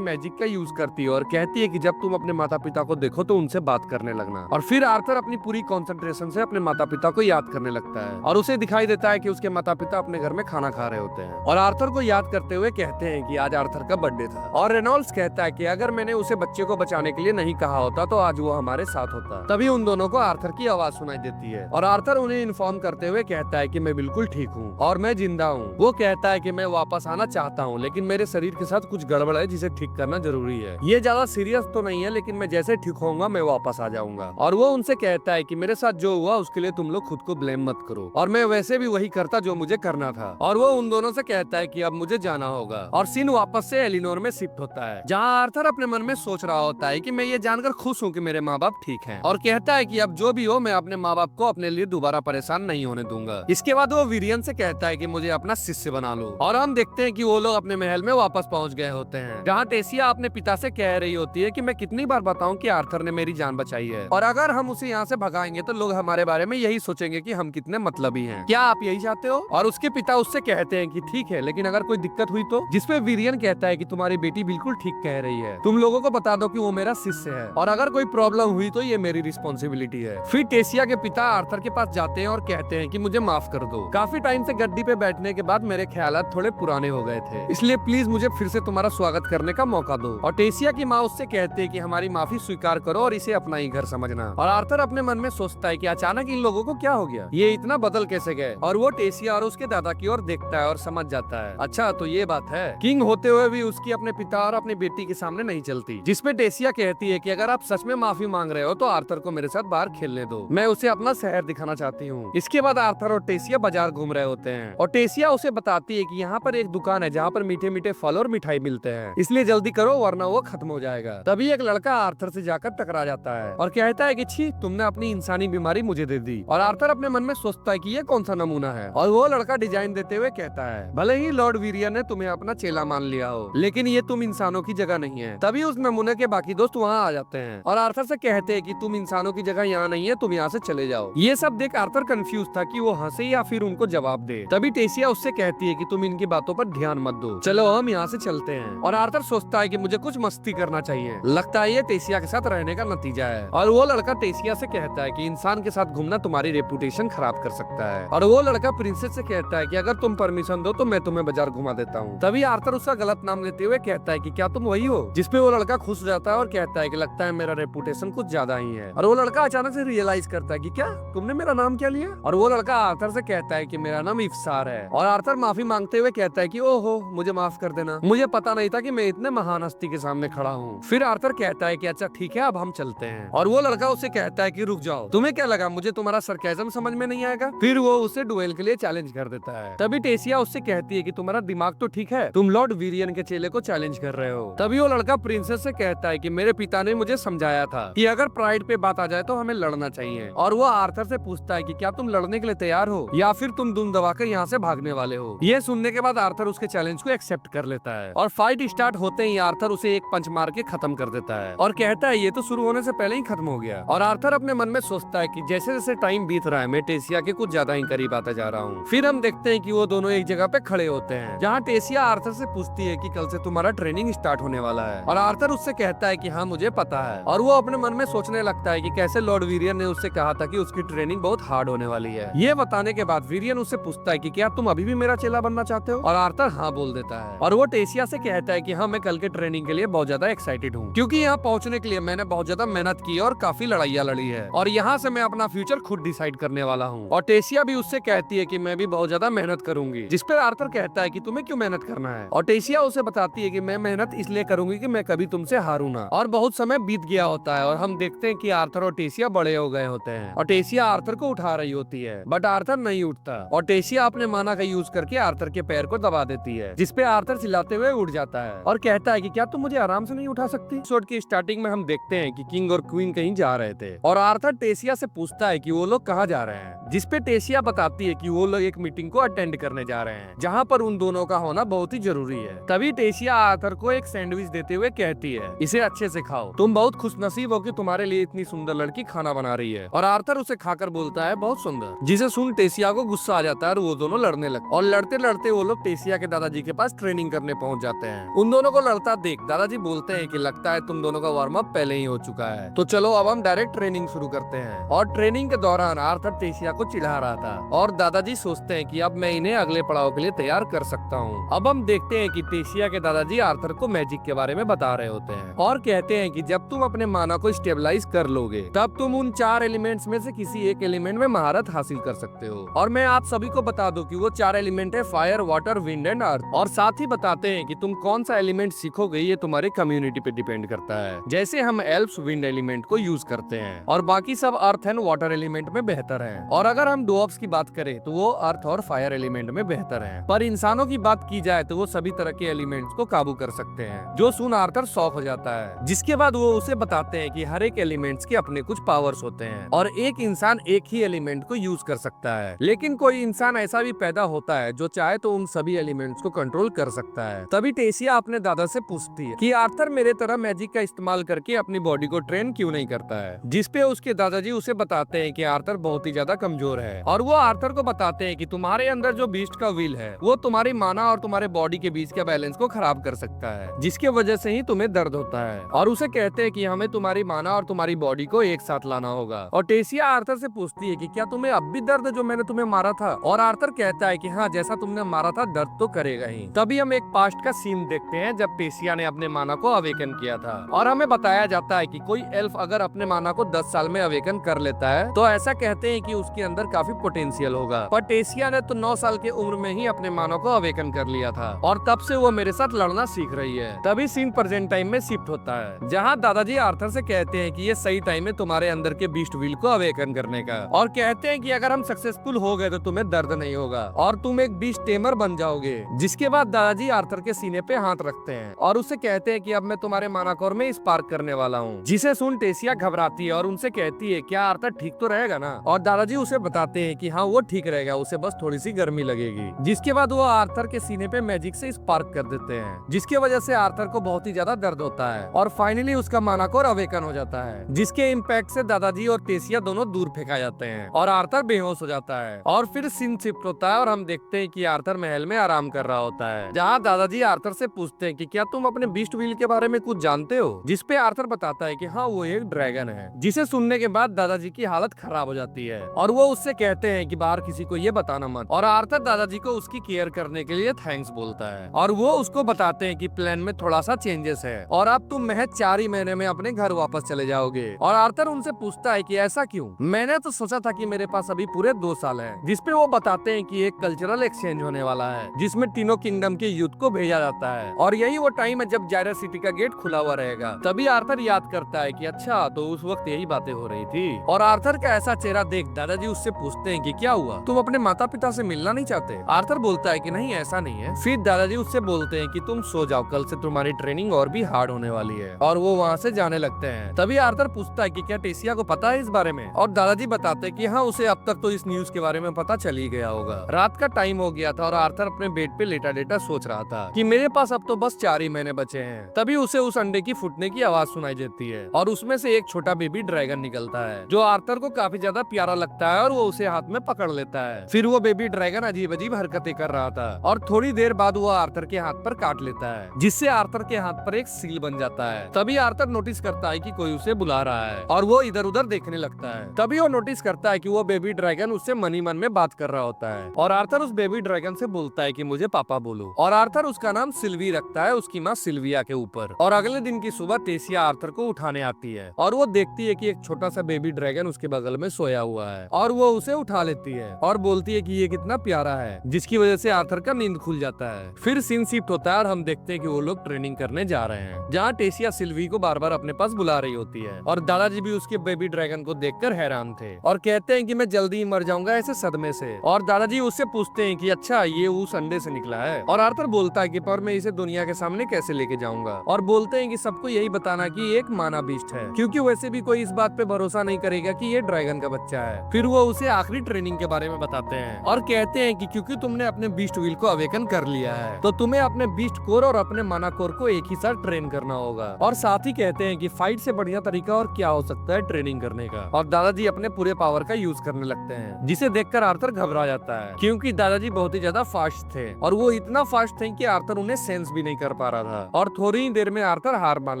मैजिक का यूज करती है और कहती है कि जब तुम अपने माता पिता को देखो तो उनसे बात करने लगना। और फिर आर्थर अपनी पूरी कंसंट्रेशन से अपने माता पिता को याद करने लगता है और उसे दिखाई देता है कि उसके माता पिता अपने घर में खाना खा रहे होते हैं। और आर्थर को याद करते हुए कहते हैं कि आज आर्थर का बर्थडे था। और रेनॉल्ड्स कहता है कि अगर मैंने उसे बच्चे को बचाने के लिए नहीं कहा होता तो आज वो हमारे साथ होता। तभी उन दोनों को आर्थर की आवाज सुनाई देती है और आर्थर उन्हें इन्फॉर्म करते हुए कहता है कि मैं बिल्कुल ठीक हूँ और मैं जिंदा हूँ। वो कहता है कि मैं वापस आना चाहता हूँ लेकिन मेरे शरीर के साथ कुछ गड़बड़ है जिसे ठीक करना जरूरी है। ये ज्यादा सीरियस तो नहीं है लेकिन मैं जैसे ठीक होऊंगा मैं वापस आ जाऊंगा। और वो उनसे कहता है कि मेरे साथ जो हुआ उसके लिए तुम लोग खुद को ब्लेम मत करो और मैं वैसे भी वही करता जो मुझे करना था। और वो उन दोनों से कहता है कि अब मुझे जाना होगा। और सीन वापस से एलिनोर में शिफ्ट होता है जहाँ आर्थर अपने मन में सोच रहा होता है कि मैं ये जानकर खुश हूँ कि मेरे माँ बाप ठीक हैं और कहता है कि अब जो भी हो मैं अपने माँ बाप को अपने लिए दोबारा परेशान नहीं होने दूंगा। इसके बाद वो वीरियन से कहता है कि मुझे अपना शिष्य बना लो। और हम देखते हैं कि वो लोग अपने महल में वापस पहुंच गए होते हैं जहाँ टेसिया अपने पिता से कह रही होती है कि मैं कितनी बार बताऊं कि आर्थर ने मेरी जान बचाई है और अगर हम उसे यहाँ से भगाएंगे तो लोग हमारे बारे में यही सोचेंगे कि हम कितने मतलबी हैं। क्या आप यही चाहते हो? और उसके पिता उससे कहते हैं कि ठीक है लेकिन अगर कोई दिक्कत हुई तो? जिसपे वीरियन कहता है कि तुम्हारी बेटी बिल्कुल ठीक कह रही है, तुम लोगों को बता दो कि वो मेरा शिष्य है और अगर कोई प्रॉब्लम हुई तो ये मेरी रिस्पॉन्सिबिलिटी है। फिर टेसिया के पिता आर्थर के पास जाते हैं और कहते हैं कि मुझे माफ कर दो, काफी टाइम से गद्दी पे बैठने के बाद मेरे ख्यालात थोड़े पुराने हो गए थे, इसलिए प्लीज मुझे फिर से तुम्हारा स्वागत करने का मौका दो। और टेसिया की माँ उससे कहते हैं कि हमारी माफी स्वीकार करो और इसे अपना ही घर समझना। और आर्थर अपने मन में सोचता है कि अचानक इन लोगों को क्या हो गया, ये इतना बदल कैसे गए। और वो टेसिया और उसके दादा की ओर देखता है और समझ जाता है अच्छा तो ये बात है। किंग होते हुए भी उसकी अपने पिता और अपनी बेटी के सामने नहीं चलती। जिसपे टेसिया कहती है कि अगर आप सच में माफी मांग रहे हो तो आर्थर को मेरे साथ बाहर खेलने दो, मैं उसे अपना शहर दिखाना चाहती हूँ। इसके बाद आर्थर और टेसिया बाजार घूम रहे होते हैं और टेसिया उसे बताती है कि यहाँ पर एक दुकान है जहाँ पर मीठे मीठे फल और मिठाई मिलते हैं, इसलिए जल्दी करो वरना वो खत्म हो जाएगा। तभी एक लड़का आर्थर से जाकर टकरा जाता है और कहता है कि छी तुमने अपनी इंसानी बीमारी मुझे दे दी। और आर्थर अपने मन में सोचता है कि ये कौन सा नमूना है। और वो लड़का डिजाइन देते हुए कहता है भले ही लॉर्ड वीरियन ने तुम्हें अपना चेला मान लिया हो लेकिन ये तुम इंसानों की जगह नहीं है। तभी उस नमूने के बाकी दोस्त वहाँ आ जाते हैं और आर्थर से कहते हैं कि तुम इंसानों की जगह यहाँ नहीं है, तुम यहाँ से चले जाओ। ये सब देख आर्थर कंफ्यूज था कि वो हंसे या फिर उनको जवाब दे। तभी टेसिया उससे कहती है कि तुम इनकी बातों पर ध्यान मत दो, चलो हम यहाँ से चलते हैं। और आर्थर सोचता है कि मुझे कुछ मस्ती करना चाहिए, लगता है ये टेसिया के साथ रहने का नतीजा है। और वो लड़का टेसिया से कहता है कि इंसान के साथ घूमना तुम्हारी रेपुटेशन खराब कर सकता है। और वो लड़का प्रिंसेस से कहता है कि अगर तुम परमिशन दो तो मैं तुम्हें बाजार घुमा देता हूँ। तभी आर्थर उसका गलत नाम लेते हुए कहता है कि क्या तुम वही हो? जिसपे वो लड़का खुश हो जाता है और कहता है कि लगता है मेरा रेपुटेशन कुछ ज्यादा ही है। और वो लड़का अचानक से रियलाइज करता है कि क्या तुमने मेरा नाम क्या लिया? और वो लड़का आर्थर से कहता है कि मेरा नाम इफ्सार है। और आर्थर माफी मांगते हुए कहता है कि ओहो मुझे माफ कर देना, मुझे पता नहीं था कि मैं इतने महान हस्ती के सामने खड़ा हूँ। फिर आर्थर कहता है कि अच्छा ठीक है अब हम चलते हैं। और वो लड़का उसे कहता है कि रुक जाओ, तुम्हें क्या लगा मुझे तुम्हारा सरकाज़म समझ में नहीं आएगा? फिर वो उसे डुएल के लिए चैलेंज कर देता है। तभी टेसिया उससे कहती है कि तुम्हारा दिमाग तो ठीक है, तुम लॉर्ड वीरियन के चेले को चैलेंज कर रहे हो। तभी वो लड़का प्रिंसेस से कहता है कि मेरे पिता ने मुझे समझाया था कि अगर प्राइड पे बात आ जाए तो हमें लड़ना चाहिए। और वो आर्थर से पूछता है कि क्या तुम लड़ने के लिए तैयार हो या फिर तुम दुम दबाकर यहाँ से भागने वाले हो। ये सुनने के बाद आर्थर उसके चैलेंज को एक्सेप्ट कर लेता है और फाइट स्टार्ट होते ही आर्थर उसे एक पंच मार के खत्म कर देता है और कहता है ये तो शुरू होने से पहले ही खत्म हो गया। और आर्थर अपने मन में सोचता है कि जैसे जैसे टाइम बीत रहा है मैं टेसिया के कुछ ज्यादा ही करीब आता जा रहा हूँ। फिर हम देखते हैं कि वो दोनों एक जगह पे खड़े होते हैं जहाँ टेसिया आर्थर से पूछती है कि कल से तुम्हारा ट्रेनिंग स्टार्ट होने वाला है। और आर्थर उससे कहता है कि हाँ मुझे पता है। और वो अपने मन में सोचने लगता है कि कैसे लॉर्ड वीरियन ने उससे कहा था कि उसकी ट्रेनिंग बहुत हार्ड होने वाली है। ये बता बताने के बाद विरियन उससे पूछता है कि क्या तुम अभी भी मेरा चेला बनना चाहते हो, और आर्थर हाँ बोल देता है। और वो टेसिया से कहता है कि हाँ, मैं कल के ट्रेनिंग के लिए बहुत ज्यादा एक्साइटेड हूँ, क्योंकि यहाँ पहुंचने के लिए मैंने बहुत ज्यादा मेहनत की और काफी लड़ाइयाँ लड़ी है, और यहाँ से मैं अपना फ्यूचर खुद डिसाइड करने वाला हूँ। और टेसिया भी उससे कहती है कि मैं भी बहुत ज्यादा मेहनत करूंगी, जिस पर आर्थर कहता है कि तुम्हें क्यों मेहनत करना है, और टेसिया उसे बताती है कि मैं मेहनत इसलिए करूंगी कि मैं कभी तुमसे हारू ना। और बहुत समय बीत गया होता है और हम देखते हैं कि आर्थर और टेसिया बड़े हो गए होते हैं, और टेसिया आर्थर को उठा रही होती है, बट आर्थर नहीं उठता, और टेसिया अपने माना का यूज करके आर्थर के पैर को दबा देती है, जिसपे आर्थर चिल्लाते हुए उठ जाता है और कहता है कि क्या तुम मुझे आराम से नहीं उठा सकती। एपिसोड की स्टार्टिंग में हम देखते हैं कि किंग और क्वीन कहीं जा रहे थे, और आर्थर टेसिया से पूछता है कि वो लोग कहाँ जा रहे हैं, जिसपे टेसिया बताती है कि वो लोग एक मीटिंग को अटेंड करने जा रहे हैं, जहाँ पर उन दोनों का होना बहुत ही जरूरी है। तभी टेसिया आर्थर को एक सैंडविच देते हुए कहती है, इसे अच्छे से खाओ, तुम बहुत खुशनसीब हो कि तुम्हारे लिए इतनी सुंदर लड़की खाना बना रही है। और आर्थर उसे खाकर बोलता है बहुत सुंदर, जिसे सुन टेसिया को गुस्सा आ जाता है और वो दोनों लड़ने लगते, और लड़ते लड़ते वो लोग टेसिया के दादाजी के पास ट्रेनिंग करने पहुंच जाते हैं। उन दोनों को लड़ता देख दादाजी बोलते हैं कि लगता है तुम दोनों का वार्म अप पहले ही हो चुका है, तो चलो अब हम डायरेक्ट ट्रेनिंग शुरू करते हैं। और ट्रेनिंग के दौरान आर्थर टेसिया को चिढ़ा रहा था, और दादाजी सोचते हैं कि अब मैं इन्हें अगले पड़ाव के लिए तैयार कर सकता हूँ। अब हम देखते हैं कि टेसिया के दादाजी आर्थर को मैजिक के बारे में बता रहे होते हैं, और कहते हैं कि जब तुम अपने माना को स्टेबलाइज कर लोगे तब तुम उन 4 एलिमेंट्स में से किसी एक एलिमेंट में महारत हासिल कर सकते हो। और मैं आप सभी को बता दूं कि वो 4 एलिमेंट है fire, water, wind and earth, और साथ ही बताते हैं कि तुम कौन सा एलिमेंट सीखोगे ये तुम्हारे कम्युनिटी पे डिपेंड करता है। जैसे हम एल्फ्स विंड एलिमेंट को यूज करते हैं और बाकी सब अर्थ एंड वाटर एलिमेंट में बेहतर हैं, और अगर हम डॉग्स की बात करें तो वो अर्थ और फायर एलिमेंट में बेहतर हैं। पर इंसानों की बात की जाए तो वो सभी तरह के एलिमेंट्स को काबू कर सकते हैं, जो सुन आर्थर शॉक हो जाता है। जिसके बाद वो उसे बताते हैं कि हर एक एलिमेंट्स के अपने कुछ पावर्स होते हैं, और एक इंसान एक ही एलिमेंट को यूज कर सकता है, लेकिन कोई इंसान ऐसा भी पैदा होता है जो चाहे तो उन सभी एलिमेंट्स को कंट्रोल कर सकता है। तभी टेसिया अपने दादा से पूछती है कि आर्थर मेरे तरह मैजिक का इस्तेमाल करके अपनी बॉडी को ट्रेन क्यों नहीं करता है, जिसपे उसके दादाजी उसे बताते हैं कि आर्थर बहुत ही ज्यादा कमजोर है, और वो आर्थर को बताते हैं कि तुम्हारे अंदर जो बीस्ट का व्हील है वो तुम्हारी माना और तुम्हारे बॉडी के बीच के बैलेंस को खराब कर सकता है, जिसके वजह से ही तुम्हें दर्द होता है, और उसे कहते हैं कि हमें तुम्हारी माना और तुम्हारी बॉडी को एक साथ लाना होगा। और टेसिया आर्थर से पूछती है कि क्या तुम्हें अब भी दर्द जो मैंने तुम्हें मारा था, और आर्थर कहता है कि हाँ, जैसा तुमने मारा था दर्द तो करेगा ही। तभी हम एक पास्ट का सीन देखते हैं जब टेसिया ने अपने माना को अवेकन किया था, और हमें बताया जाता है कि कोई एल्फ अगर अपने माना को 10 साल में अवेकन कर लेता है तो ऐसा कहते हैं कि उसके अंदर काफी पोटेंशियल होगा। पर टेसिया ने तो 9 साल की उम्र में ही अपने माना को अवेकन कर लिया था, और तब से वो मेरे साथ लड़ना सीख रही है। तभी सीन प्रेजेंट टाइम में शिफ्ट होता है, जहाँ दादाजी आर्थर से कहते हैं कि ये सही टाइम है तुम्हारे अंदर के बीस्ट व्हील को अवेकन करने का, और कहते हैं कि अगर हम सक्सेसफुल हो गए तो तुम्हें दर्द नहीं होगा और तुम एक बीस्ट टेमर बन जाओगे। जिसके बाद दादाजी आर्थर के सीने पे हाथ रखते हैं और उससे कहते हैं कि अब मैं तुम्हारे मानाकोर में स्पार्क करने वाला हूँ, जिसे सुन टेसिया घबराती है और उनसे कहती है क्या आर्थर ठीक तो रहेगा ना, और दादाजी उसे बताते हैं कि हाँ वो ठीक रहेगा, उसे बस थोड़ी सी गर्मी लगेगी। जिसके बाद वो आर्थर के सीने पे मैजिक से स्पार्क कर देते हैं, जिसकी वजह से आर्थर को बहुत ही ज्यादा दर्द होता है, और फाइनली उसका मानाकोर अवेकन हो जाता है, जिसके इम्पैक्ट से दादाजी और टेसिया दोनों दूर फेंका जाते हैं और आर्थर बेहोश हो जाता है। और फिर सीन शिफ्ट होता है और हम देखते हैं कि आर्थर महल में आराम कर रहा होता है, जहाँ दादाजी आर्थर से पूछते हैं कि क्या तुम अपने बीस्ट व्हील के बारे में कुछ जानते हो, जिसपे आर्थर बताता है कि हाँ वो एक ड्रैगन है। जिसे सुनने के बाद दादाजी की हालत खराब हो जाती है और वो उससे कहते हैं कि बाहर किसी को ये बताना मत, और आर्थर दादाजी को उसकी केयर करने के लिए थैंक्स बोलता है, और वो उसको बताते हैं कि प्लान में थोड़ा सा चेंजेस है और अब तुम महज 4 ही महीने में अपने घर वापस चले जाओगे। और आर्थर उनसे पूछता है कि ऐसा क्यों, मैंने तो सोचा था कि मेरे पास अभी पूरे 2 साल है। जिसपे वो बताते हैं कि एक कल्चरल एक्सचेंज होने वाला है जिसमें तीनों किंगडम के यूथ को भेजा जाता है, और यही वो टाइम है जब जायरस सिटी का गेट खुला हुआ रहेगा। तभी आर्थर याद करता है कि अच्छा तो उस वक्त यही बातें हो रही थी, और आर्थर का ऐसा चेहरा देख दादाजी उससे पूछते हैं कि क्या हुआ, तुम अपने माता पिता से मिलना नहीं चाहते। आर्थर बोलता है कि नहीं ऐसा नहीं है। फिर दादाजी उससे बोलते हैं कि तुम सो जाओ, कल से तुम्हारी ट्रेनिंग और भी हार्ड होने वाली है, और वो वहाँ से जाने लगते हैं। तभी आर्थर पूछता है कि क्या टेसिया को पता है इस बारे में, और दादाजी बताते हैं कि हाँ उसे अब तक तो इस न्यूज के बारे में पता चल ही गया होगा। रात का टाइम हो गया था और आर्थर अपने बेड पे लेटा लेटा सोच रहा था कि मेरे पास अब तो बस 4 ही महीने बचे हैं। तभी उसे उस अंडे की फूटने की आवाज सुनाई देती है और उसमें से एक छोटा बेबी ड्रैगन निकलता है, जो आर्थर को काफी ज्यादा प्यारा लगता है और वो उसे हाथ में पकड़ लेता है। फिर वो बेबी ड्रैगन अजीब अजीब हरकतें कर रहा था और थोड़ी देर बाद वो आर्थर के हाथ पर काट लेता है, जिससे आर्थर के हाथ पर एक सील बन जाता है। तभी आर्थर नोटिस करता है कि कोई उसे बुला रहा है और वो इधर उधर देखने लगता है। तभी वो नोटिस करता है कि वो बेबी ड्रैगन उससे मन ही मन में बात कर रहा होता है। और आर्थर उस बेबी ड्रैगन से बोलता है कि मुझे पापा बोलो। और आर्थर उसका नाम सिल्वी रखता है उसकी माँ सिल्विया के ऊपर। और अगले दिन की सुबह टेसिया आर्थर को उठाने आती है और वो देखती है कि एक छोटा सा बेबी ड्रैगन उसके बगल में सोया हुआ है और वो उसे उठा लेती है और बोलती है कि ये कितना प्यारा है, जिसकी वजह से आर्थर का नींद खुल जाता है। फिर सीन शिफ्ट होता है और हम देखते हैं कि वो लोग ट्रेनिंग करने जा रहे हैं, जहाँ टेसिया सिल्वी को बार बार अपने पास बुला रही होती है। और दादाजी भी उसके बेबी ड्रैगन को देखकर हैरान थे और कहते हैं कि मैं जल्दी ही मर जाऊंगा ऐसे सदमे से। और दादाजी उससे पूछते हैं कि अच्छा ये उस अंडे से निकला है। और आर्थर बोलता है कि पर मैं इसे दुनिया के सामने कैसे लेके जाऊंगा। और बोलते हैं कि सबको यही बताना कि ये एक माना बीस्ट है, क्योंकि वैसे भी कोई इस बात पे भरोसा नहीं करेगा कि ये ड्रैगन का बच्चा है। फिर वो उसे आखिरी ट्रेनिंग के बारे में बताते हैं और कहते हैं कि क्योंकि तुमने अपने बीस्ट व्हील को अवेकन कर लिया है तो तुम्हें अपने बीस्ट कोर और अपने माना कोर को एक ही साथ ट्रेन करना होगा। और साथ ही कहते हैं कि फाइट से बढ़िया तरीका और क्या हो सकता है ट्रेनिंग करने का। और दादाजी अपने पूरे पावर का यूज करने लगते हैं, जिसे देखकर आर्थर घबरा जाता है, क्योंकि दादाजी बहुत ही ज्यादा फास्ट थे और वो इतना फास्ट थे कि आर्थर उन्हें सेंस भी नहीं कर पा रहा था। और थोड़ी ही देर में आर्थर हार मान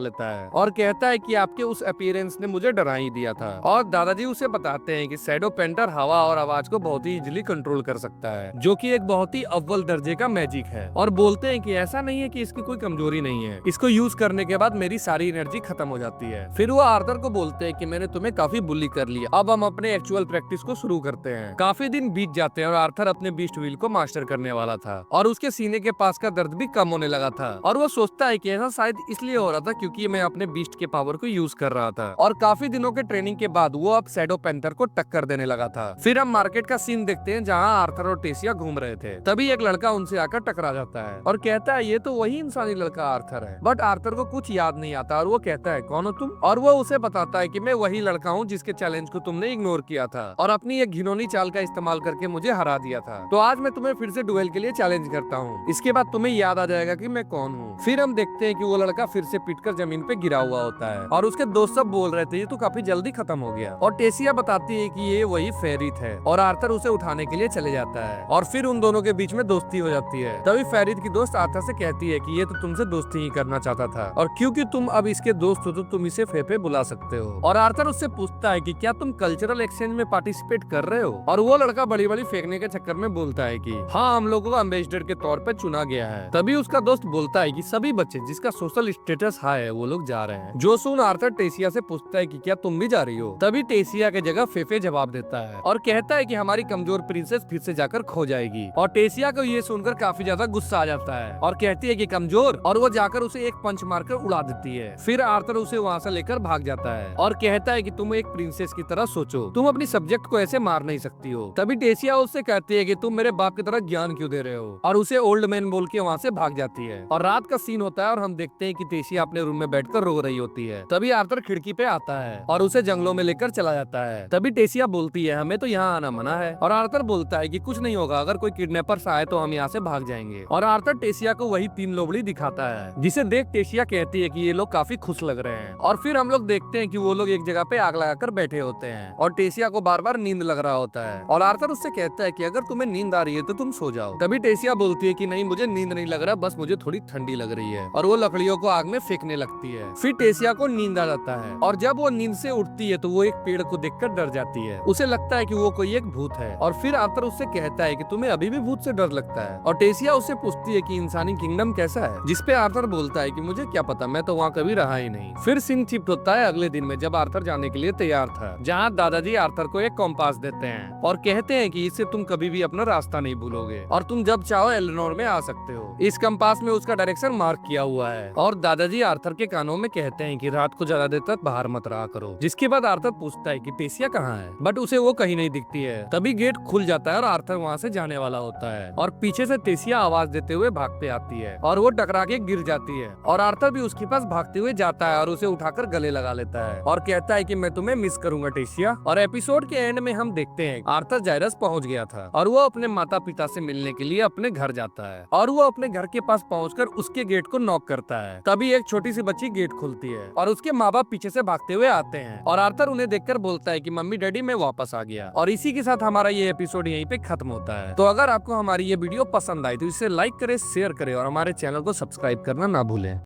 लेता है और कहता है कि आपके उस अपीयरेंस ने मुझे डरा ही दिया था। और दादाजी उसे बताते हैं कि शैडो पेंटर हवा और आवाज को बहुत ही इजीली कंट्रोल कर सकता है, जो कि एक बहुत ही अव्वल दर्जे का मैजिक है। और बोलते हैं कि ऐसा नहीं है कि इसकी कोई कमजोरी नहीं है, इसको यूज करने के बाद मेरी सारी एनर्जी खत्म हो जाती है। फिर वो आर्थर को बोलते हैं कि मैंने तुम्हें काफी बुली कर लिया, अब हम अपने एक्चुअल प्रैक्टिस को शुरू करते हैं। काफी दिन बीत जाते हैं और आर्थर अपने बीस्ट व्हील को मास्टर करने वाला था और उसके सीने के पास का दर्द भी कम होने लगा था। और वो सोचता है कि ऐसा शायद इसलिए हो रहा था क्योंकि मैं अपने बीस्ट के पावर को यूज कर रहा था। और काफी दिनों के ट्रेनिंग के बाद वो अब शैडो पेंथर को टक्कर देने लगा था। फिर हम मार्केट का सीन देखते हैं जहाँ आर्थर और टेसिया घूम रहे थे। तभी एक लड़का उनसे आकर टकरा जाता है और कहता है ये तो वही इंसानी लड़का आर्थर है। बट आर्थर को कुछ याद नहीं आता और वो कहता है कौन हो तुम। और वो उसे बताता है कि मैं वही लड़का हूँ जिसके चैलेंज को तुमने इग्नोर किया था और अपनी एक घिनौनी चाल का इस्तेमाल करके मुझे हरा दिया था। तो आज मैं तुम्हें फिर से डुएल के लिए चैलेंज करता हूँ, इसके बाद तुम्हें याद आ जाएगा कि मैं कौन हूँ। फिर हम देखते हैं कि वो लड़का फिर से पीटकर जमीन पे गिरा हुआ होता है और उसके दोस्त सब बोल रहे थे ये तो काफी जल्दी खत्म हो गया। और टेसिया बताती है कि ये वही फेरिथ है और आर्थर उसे उठाने के लिए चले जाता है और फिर उन दोनों के बीच में दोस्ती हो जाती है। तभी फेरिथ की दोस्त आर्थर से कहती है कि ये तो तुमसे दोस्ती ही करना चाहता था और क्योंकि तुम अब इसके दोस्त हो तो तुम इसे फेफे बुला सकते हो। और आर्थर उससे पूछता है कि क्या तुम कल्चरल एक्सचेंज में पार्टिसिपेट कर रहे हो। और वो लड़का बड़ी बड़ी फेंकने के चक्कर में बोलता है कि हाँ हम लोगों को एम्बेसडर के तौर पे चुना गया है। तभी उसका दोस्त बोलता है कि सभी बच्चे जिसका सोशल स्टेटस हाई है वो लोग जा रहे हैं। जो सुन आर्थर टेसिया से पूछता है कि क्या तुम भी जा रही हो। तभी टेसिया के जगह फेफे जवाब देता है और कहता है कि हमारी कमजोर प्रिंसेस फिर से जाकर खो जाएगी। और टेसिया को ये सुनकर काफी ज्यादा गुस्सा आ जाता है और कहती है कि कमजोर, और वो जाकर उसे एक पंच मारकर उड़ा देती है। फिर आर्थर उसे वहाँ से लेकर भाग जाता है और कहता है कि तुम एक प्रिंसेस की तरह सोचो, तुम अपनी सब्जेक्ट को ऐसे मार नहीं सकती हो। तभी टेसिया उससे कहती है कि तुम मेरे बाप की तरह ज्ञान क्यों दे रहे हो, और उसे ओल्ड मैन बोल के वहाँ से भाग जाती है। और रात का सीन होता है और हम देखते हैं कि टेसिया अपने रूम में बैठकर रो रही होती है। तभी आर्थर खिड़की पे आता है और उसे जंगलों में लेकर चला जाता है। तभी टेसिया बोलती है हमें तो यहाँ आना मना है। और आर्थर बोलता है कि कुछ नहीं होगा, अगर कोई किडनैपर्स आए तो हम यहाँ से भाग जाएंगे। और आर्थर टेसिया को वही 3 लोमड़ी दिखाता है, जिसे देख टेसिया कहती है कि ये लोग काफी खुश लग रहे हैं। और फिर हम लोग देखते हैं कि वो लोग एक जगह पे आग लगाकर बैठे होते हैं और टेसिया को बार बार नींद लग रहा होता है। और आर्थर उससे कहता है कि अगर तुम्हें नींद आ रही है तो तुम सो जाओ। तभी टेसिया बोलती है कि नहीं मुझे नींद नहीं लग रहा, बस मुझे थोड़ी ठंडी लग रही है। और वो लकड़ियों को आग में फेंकने लगती है। फिर टेसिया को नींद आ जाता है और जब वो नींद से उठती है तो वो एक पेड़ को देखकर डर जाती है। उसे लगता है कि वो कोई एक भूत है। और फिर आर्थर उससे कहता है कि तुम्हें अभी भी भूत से डर लगता है। और टेसिया उससे पूछती है कि इंसानी किंगडम कैसा है, जिसपे आर्थर बोलता है कि मुझे क्या पता, मैं तो वहाँ कभी रहा ही नहीं। फिर सीन शिफ्ट होता है अगले दिन में, जब आर्थर जाने के लिए तैयार था, जहाँ दादाजी आर्थर को एक कॉम्पास देते हैं और कहते हैं कि इससे तुम कभी भी अपना रास्ता नहीं भूलोगे और तुम जब चाहो एलेनोर में आ सकते हो। इस कंपास में उसका डायरेक्शन मार्क किया हुआ है। और दादाजी आर्थर के कानों में कहते हैं कि रात को ज्यादा देर तक बाहर मत रहा करो। जिसके बाद आर्थर पूछता है कि टेसिया कहाँ है, बट उसे वो कहीं नहीं दिखती है। तभी गेट खुल जाता है और आर्थर वहाँ से जाने वाला होता है और पीछे से टेसिया आवाज देते हुए भागते आती है और वो टकरा के गिर जाती है। और आर्थर भी उसके पास भागते हुए जाता है और उसे उठाकर गले लगा लेता है और कहता है कि मैं तुम्हें मिस करूंगा टेसिया। और एपिसोड के एंड में हम देखते हैं आर्थर जायरस पहुंच गया था और वो अपने माता पिता से मिलने के लिए अपने घर जाता है और वो अपने घर के पास पहुंचकर उसके गेट को नॉक करता है। तभी एक छोटी सी बच्ची गेट खोलती है और उसके माँ बाप पीछे से भागते हुए आते हैं और आर्थर उन्हें देखकर बोलता है कि मम्मी डैडी मैं वापस आ गया। और इसी के साथ हमारा ये एपिसोड यहीं पे खत्म होता है। तो अगर आपको हमारी ये वीडियो पसंद आई तो इसे लाइक करें, शेयर करें और हमारे चैनल को सब्सक्राइब करना ना भूलें।